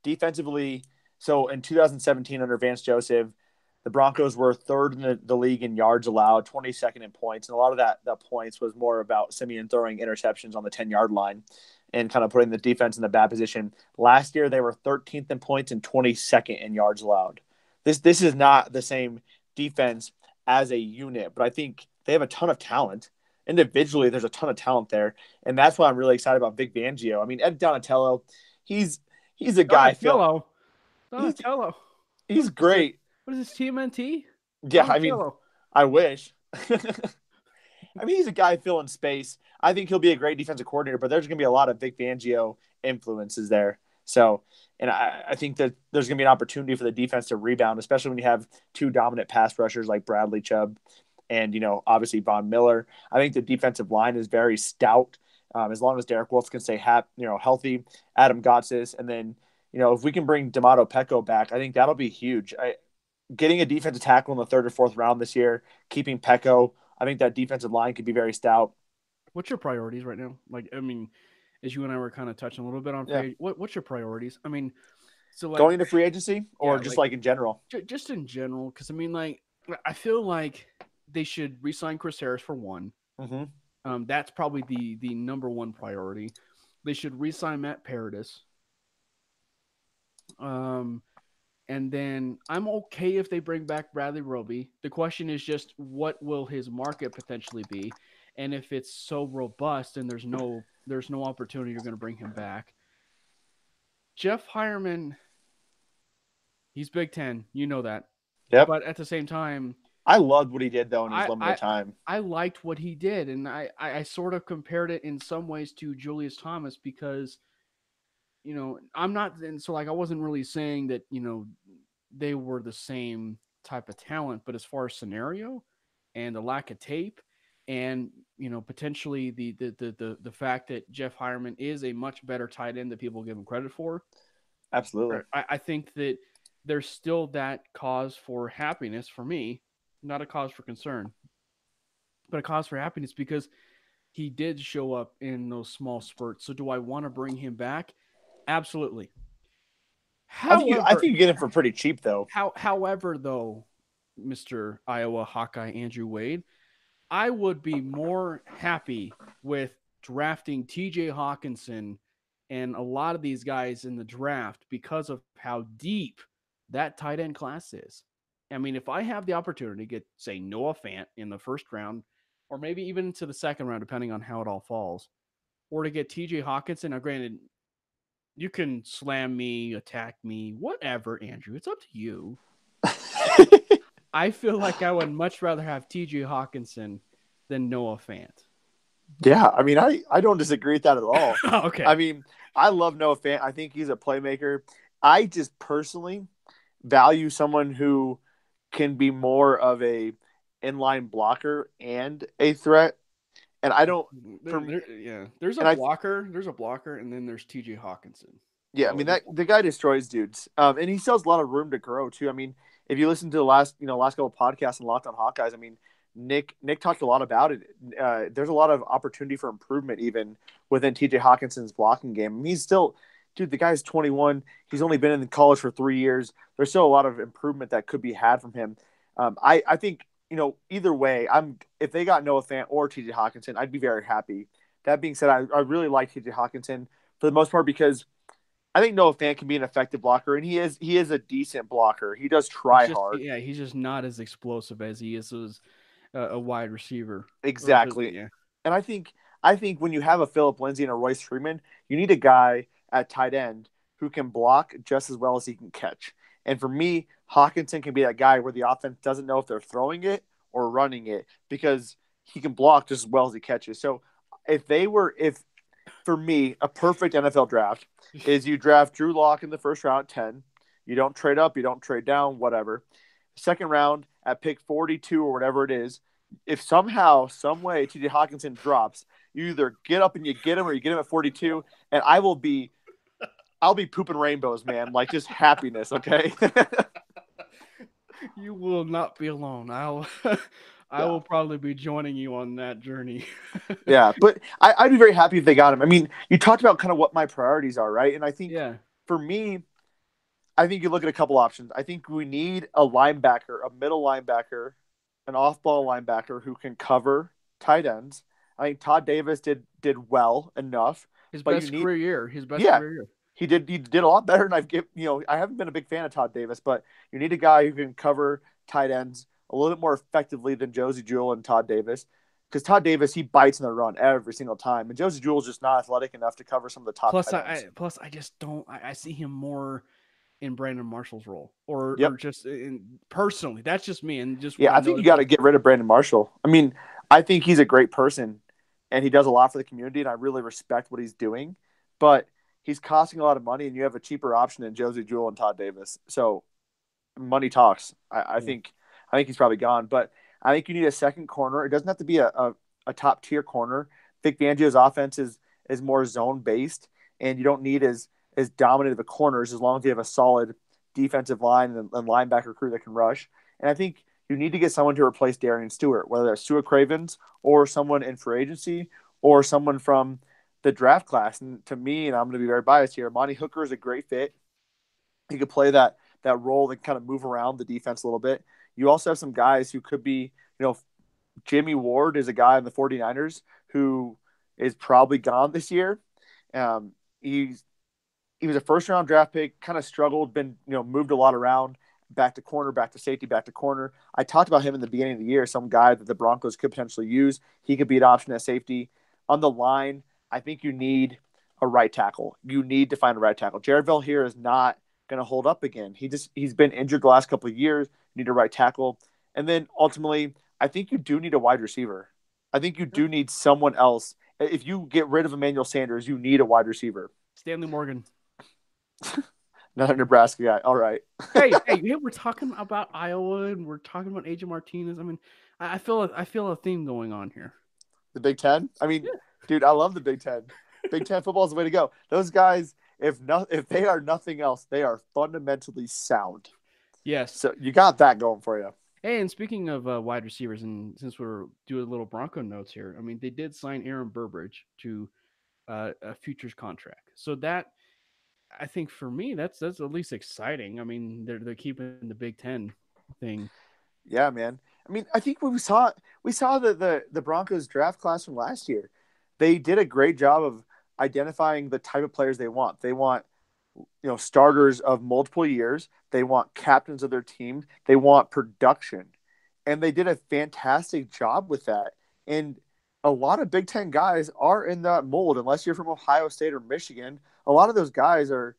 Defensively, so in 2017 under Vance Joseph, the Broncos were third in the league in yards allowed, 22nd in points, and a lot of that points was more about Simeon throwing interceptions on the 10-yard line and kind of putting the defense in the bad position. Last year, they were 13th in points and 22nd in yards allowed. This is not the same defense as a unit, but I think they have a ton of talent. Individually, there's a ton of talent there, and that's why I'm really excited about Vic Fangio. I mean, Ed Donatello, he's he's a guy. Donatello, He's Donatello. he's Is it great. what is this TMNT? Yeah, I mean, Donatello. I wish. I mean, he's a guy filling space. I think he'll be a great defensive coordinator, but there's going to be a lot of Vic Fangio influences there. So, and I think that there's going to be an opportunity for the defense to rebound, especially when you have two dominant pass rushers like Bradley Chubb and, obviously Von Miller. I think the defensive line is very stout. As long as Derek Wolfe can stay healthy, Adam Gotsis, and then, if we can bring D'Amato Pecco back, I think that'll be huge. Getting a defensive tackle in the third or fourth round this year, keeping Pecco, I think that defensive line could be very stout. What's your priorities right now? Like, I mean, as you and I were kind of touching a little bit on Yeah. what's your priorities? I mean, so like Going into free agency or yeah, just like like in general? just in general, because I mean, like I feel like they should re-sign Chris Harris for one. Mm-hmm. That's probably the number one priority. They should re-sign Matt Paradis. Um, and then I'm okay if they bring back Bradley Roby. The question is just what will his market potentially be, and if it's so robust and there's no opportunity you're going to bring him back. Jeff Hireman, he's Big Ten, you know that, Yep. but at the same time, I loved what he did though in his I limited I time. I liked what he did, and I sort of compared it in some ways to Julius Thomas because I'm not, and so like I wasn't really saying that they were the same type of talent, but as far as scenario and the lack of tape, and potentially the fact that Jeff Hireman is a much better tight end than people give him credit for, Absolutely. I think that there's still that cause for happiness for me, not a cause for concern, but a cause for happiness because he did show up in those small spurts. So do I want to bring him back? Absolutely. I However, think you get him for pretty cheap though. however though, Mr. Iowa Hawkeye Andrew Wade, I would be more happy with drafting TJ Hawkinson and a lot of these guys in the draft because of how deep that tight end class is. I mean, if I have the opportunity to get, say, Noah Fant in the first round, or maybe even into the second round, depending on how it all falls, or to get TJ Hawkinson, now granted, you can slam me, attack me, whatever, Andrew. It's up to you. I feel like I would much rather have TJ Hawkinson than Noah Fant. Yeah, I mean, I don't disagree with that at all. Okay. I mean, I love Noah Fant. I think he's a playmaker. I just personally value someone who can be more of a inline blocker and a threat. And I don't for me, Yeah, there's a and I blocker. There's a blocker, and then there's TJ Hawkinson. Yeah, I So mean that the guy destroys dudes, and he still has a lot of room to grow too. I mean, if you listen to the last couple of podcasts and Locked On Hawkeyes, I mean, Nick talked a lot about it. There's a lot of opportunity for improvement even within T.J. Hawkinson's blocking game. I mean, he's still, dude. The guy's 21. He's only been in college for 3 years. There's still a lot of improvement that could be had from him. I think either way, if they got Noah Fant or T.J. Hawkinson, I'd be very happy. That being said, I really like T.J. Hawkinson for the most part because I think Noah Fant can be an effective blocker, and he is a decent blocker. He does he's try just hard. yeah, he's just not as explosive as he is as a wide receiver. Or Exactly. yeah, And I think when you have a Philip Lindsay and a Royce Freeman, you need a guy at tight end who can block just as well as he can catch. And for me, Hawkinson can be that guy where the offense doesn't know if they're throwing it or running it because he can block just as well as he catches. So if for me, a perfect NFL draft is you draft Drew Lock in the first round at 10. You don't trade up, you don't trade down, whatever. Second round at pick 42 or whatever it is, if somehow, some way TJ Hawkinson drops, you either get up and you get him or you get him at 42, and I'll be pooping rainbows, man. Like just happiness, okay? you will not be alone. I Yeah. will probably be joining you on that journey. Yeah. But I'd be very happy if they got him. I mean, you talked about kind of what my priorities are, right? And I think Yeah, for me, I think you look at a couple options. I think we need a linebacker, a middle linebacker, an off-ball linebacker who can cover tight ends. I think Todd Davis did well enough, his but you best need career year. His best yeah, career year. he did a lot better than I haven't been a big fan of Todd Davis, but you need a guy who can cover tight ends a little bit more effectively than Josie Jewell and Todd Davis. Because Todd Davis, he bites in the run every single time, and Josie Jewell's just not athletic enough to cover some of the top Plus, tight ends. I just don't. I see him more in Brandon Marshall's role, or Yep. just personally. That's just me, and just Yeah, what I I think you noticed got with. to get rid of Brandon Marshall. I mean, I think he's a great person and he does a lot for the community, and I really respect what he's doing. But he's costing a lot of money, and you have a cheaper option than Josie Jewell and Todd Davis. So money talks. I Yeah. think he's probably gone. But I think you need a second corner. It doesn't have to be a top tier corner. Vic Fangio's offense is more zone based, and you don't need as dominant of a corners as long as you have a solid defensive line and linebacker crew that can rush. And I think you need to get someone to replace Darian Stewart, whether that's Stuart Cravens or someone in free agency or someone from the draft class. And to me, and I'm going to be very biased here, Monty Hooker is a great fit. He could play that role and kind of move around the defense a little bit. You also have some guys who could be, Jimmy Ward is a guy in the 49ers who is probably gone this year. Um, he's he was a first round draft pick, kind of struggled, been moved a lot around, back to corner, back to safety, back to corner. I talked about him in the beginning of the year, some guy that the Broncos could potentially use. He could be an option at safety. On the line, I think you need a right tackle. You need to find a right tackle. Jared Bell here is not going to hold up again. He's been injured the last couple of years. You need a right tackle, and then ultimately, I think you do need a wide receiver. I think you do need someone else. If you get rid of Emmanuel Sanders, you need a wide receiver. Stanley Morgan. Not a Nebraska guy. All right. Hey, we're talking about Iowa and we're talking about AJ Martinez. I mean, I feel a theme going on here. The Big Ten. I mean, Yeah. dude, I love the Big Ten. Big Ten football is the way to go. Those guys, if they are nothing else, they are fundamentally sound. Yes. So you got that going for you. Hey, and speaking of wide receivers, and since we're doing little Bronco notes here, I mean, they did sign Aaron Burbridge to a futures contract. So that I think for me, that's at least exciting. I mean, they're keeping the Big Ten thing. Yeah, man. I mean, I think we saw the Broncos draft class from last year. They did a great job of identifying the type of players they want. They want starters of multiple years. They want captains of their team. They want production, and they did a fantastic job with that. And a lot of Big Ten guys are in that mold. Unless you're from Ohio State or Michigan, a lot of those guys are,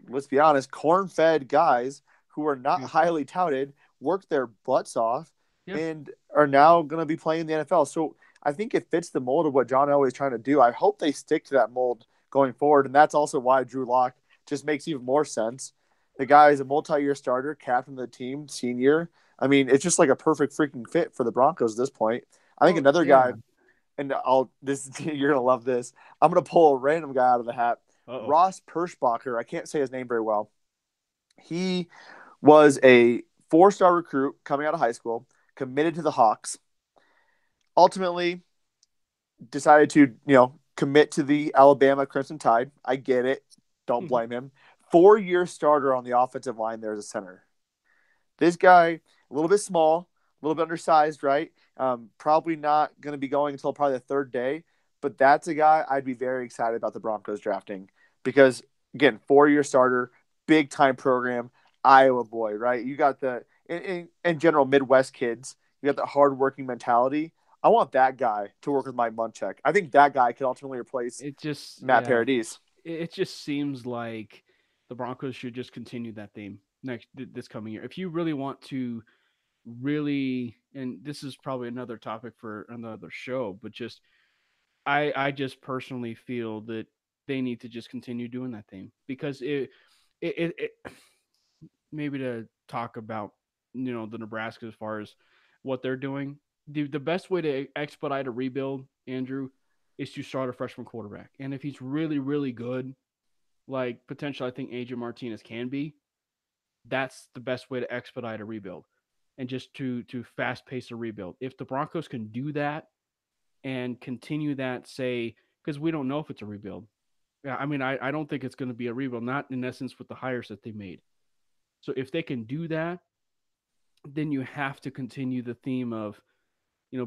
let's be honest, corn-fed guys who are not Yeah. highly touted, worked their butts off, Yeah. and are now going to be playing in the NFL. So I think it fits the mold of what John Elway is trying to do. I hope they stick to that mold going forward, and that's also why Drew Lock just makes even more sense. The guy is a multi-year starter, captain of the team, senior. I mean, it's just like a perfect freaking fit for the Broncos at this point. I think Oh another yeah. guy, and you're gonna love this. I'm gonna pull a random guy out of the hat. Uh-oh. Ross Perschbacher. I can't say his name very well. He was a 4-star recruit coming out of high school, committed to the Hawks. Ultimately, decided to, commit to the Alabama Crimson Tide. I get it. Don't blame him. 4-year starter on the offensive line there as a center. This guy, a little bit small, a little bit undersized, right? Probably not going to be going until probably the third day. But that's a guy I'd be very excited about the Broncos drafting because, again, 4-year starter, big time program, Iowa boy, right? You got the in general Midwest kids. You got the hardworking mentality. I want that guy to work with Mike Munchak. I think that guy could ultimately replace Matt Paradis. It just seems like the Broncos should just continue that theme this coming year. If you really want to and this is probably another topic for another show, but just I just personally feel that they need to just continue doing that thing because it maybe to talk about the Nebraska as far as what they're doing. The best way to expedite a rebuild, Andrew, is to start a freshman quarterback. And if he's really, really good, like potentially I think Adrian Martinez can be, that's the best way to expedite a rebuild and just to fast pace a rebuild. If the Broncos can do that and continue that, say, because we don't know if it's a rebuild. Yeah, I mean, I don't think it's going to be a rebuild, not in essence with the hires that they made. So if they can do that, then you have to continue the theme of,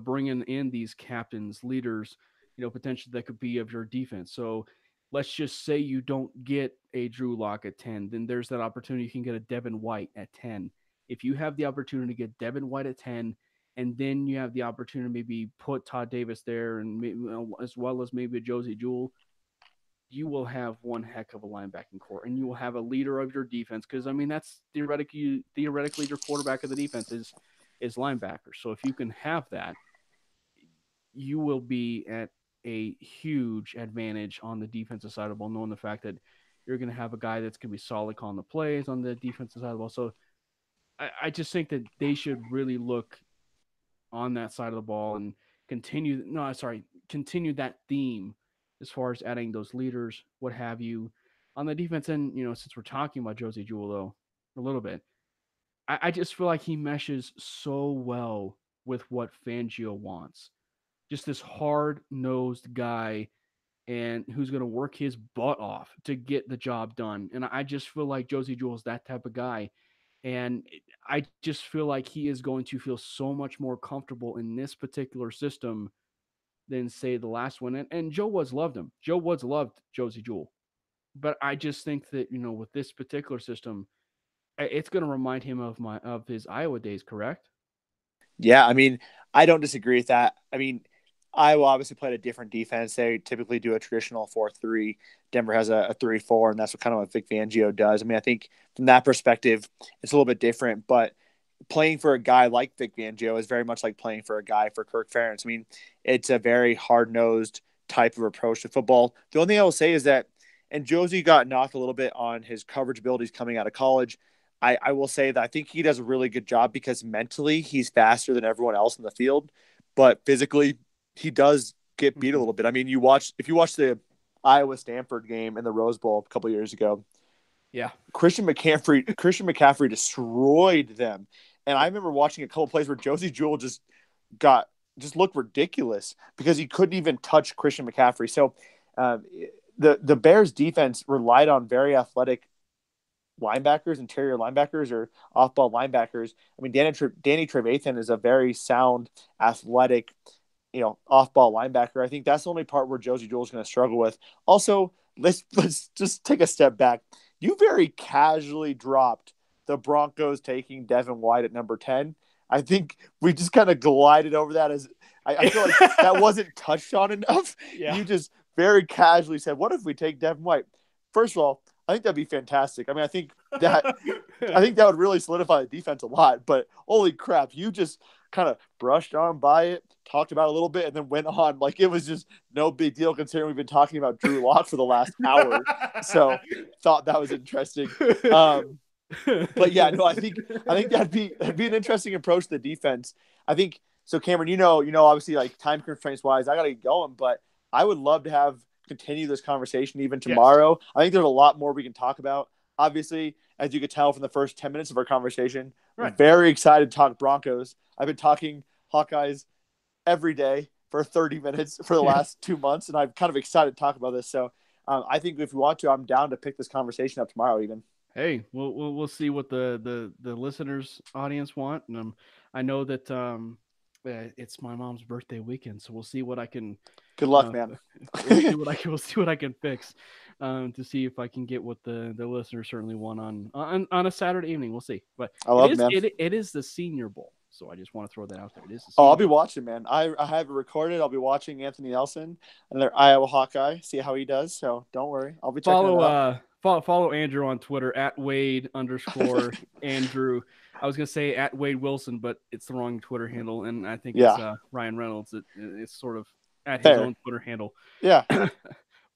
bringing in these captains, leaders, potentially that could be of your defense. So let's just say you don't get a Drew Lock at 10, then there's that opportunity you can get a Devin White at 10. If you have the opportunity to get Devin White at 10, and then you have the opportunity to maybe put Todd Davis there and maybe, as well as maybe a Josie Jewell, you will have one heck of a linebacking core, and you will have a leader of your defense. Because I mean, that's theoretically your quarterback of the defense is linebacker. So if you can have that, you will be at a huge advantage on the defensive side of the ball, knowing the fact that you're going to have a guy that's going to be solid calling the plays on the defensive side of the ball. So I just think that they should really look on that side of the ball and continue that theme as far as adding those leaders, what have you. On the defense end, since we're talking about Josie Jewell, though, a little bit, I just feel like he meshes so well with what Fangio wants. Just this hard nosed guy and who's going to work his butt off to get the job done. And I just feel like Josie Jewell is that type of guy. And I just feel like he is going to feel so much more comfortable in this particular system than, say, the last one. And Joe Woods loved him. Joe Woods loved Josie Jewell. But I just think that, with this particular system, it's going to remind him of his Iowa days, correct? Yeah, I mean, I don't disagree with that. I mean, Iowa obviously played a different defense. They typically do a traditional 4-3. Denver has a 3-4, and that's what Vic Fangio does. I mean, I think from that perspective, it's a little bit different. But playing for a guy like Vic Fangio is very much like playing for a guy for Kirk Ferentz. I mean, it's a very hard-nosed type of approach to football. The only thing I will say is that, and Josie got knocked a little bit on his coverage abilities coming out of college. I will say that I think he does a really good job because mentally he's faster than everyone else in the field, but physically he does get beat a little bit. I mean, if you watch the Iowa Stanford game in the Rose Bowl a couple of years ago, yeah, Christian McCaffrey destroyed them. And I remember watching a couple of plays where Josie Jewell just looked ridiculous because he couldn't even touch Christian McCaffrey. So the Bears defense relied on very athletic linebackers, interior linebackers, or off-ball linebackers. I mean, Danny Trevathan is a very sound, athletic, off-ball linebacker. I think that's the only part where Josie Jewell is going to struggle with. Also, let's just take a step back. You very casually dropped the Broncos taking Devin White at number 10. I think we just kind of glided over that as I feel like that wasn't touched on enough. Yeah. You just very casually said, "What if we take Devin White?" First of all, I think that'd be fantastic. I mean, I think that would really solidify the defense a lot. But holy crap, you just kind of brushed on by it, talked about it a little bit, and then went on like it was just no big deal considering we've been talking about Drew Lock for the last hour. So thought that was interesting. But yeah, no, I think that'd be an interesting approach to the defense. I think so, Cameron. Obviously, like time constraints wise, I got to get going, but I would love to have continue this conversation even Yes. tomorrow. I think there's a lot more we can talk about. Obviously, as you could tell from the first 10 minutes of our conversation, I'm Right. very excited to talk Broncos. I've been talking Hawkeyes every day for 30 minutes for the last 2 months, and I'm kind of excited to talk about this. So I think if you want to, I'm down to pick this conversation up tomorrow even. Hey, we'll see what the listeners audience want, and I know that it's my mom's birthday weekend, so we'll see what I can. Good luck, man. We'll see what I can fix, to see if I can get what the listeners certainly want on a Saturday evening. We'll see, but I love it, man. it is the Senior Bowl, so I just want to throw that out there. It is the Oh, Senior I'll be Bowl. watching, man. I have it recorded. I'll be watching Anthony Nelson and their Iowa Hawkeye, see how he does. So don't worry. I'll be checking it out. Follow Andrew on Twitter at Wade_Andrew. I was gonna say at Wade Wilson, but it's the wrong Twitter handle, and I think it's Yeah. Ryan Reynolds. It's sort of at his Fair. own Twitter handle. Yeah.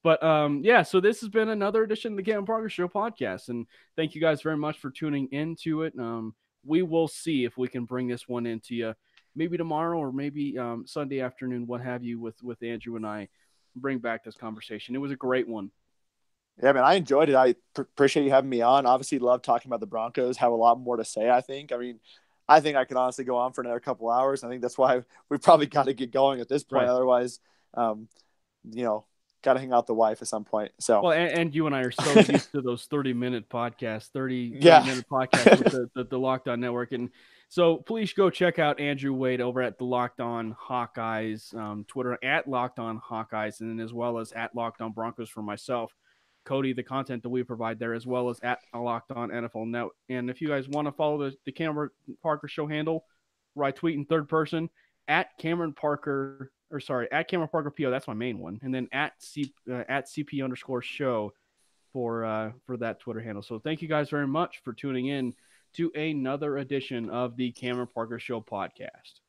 But yeah, so this has been another edition of the Cameron Parker Show podcast, and thank you guys very much for tuning into it. We will see if we can bring this one into you, maybe tomorrow or maybe Sunday afternoon, what have you, with Andrew and I. Bring back this conversation. It was a great one. Yeah, man, I enjoyed it. I appreciate you having me on. Obviously, love talking about the Broncos. Have a lot more to say, I think. I mean, I think I could honestly go on for another couple hours. I think that's why we probably got to get going at this point. Right. Otherwise, got to hang out the wife at some point. So, well, and you and I are so used to those 30-minute podcasts, 30-minute podcasts with the Locked On Network. And so please go check out Andrew Wade over at the Locked On Hawkeyes, Twitter at Locked On Hawkeyes, and then as well as at Locked On Broncos for myself. Cody, the content that we provide there, as well as at Locked On NFL Net. And if you guys want to follow the Cameron Parker Show handle, where I tweet in third person, at Cameron Parker PO, that's my main one. And then at CP_show for that Twitter handle. So thank you guys very much for tuning in to another edition of the Cameron Parker Show podcast.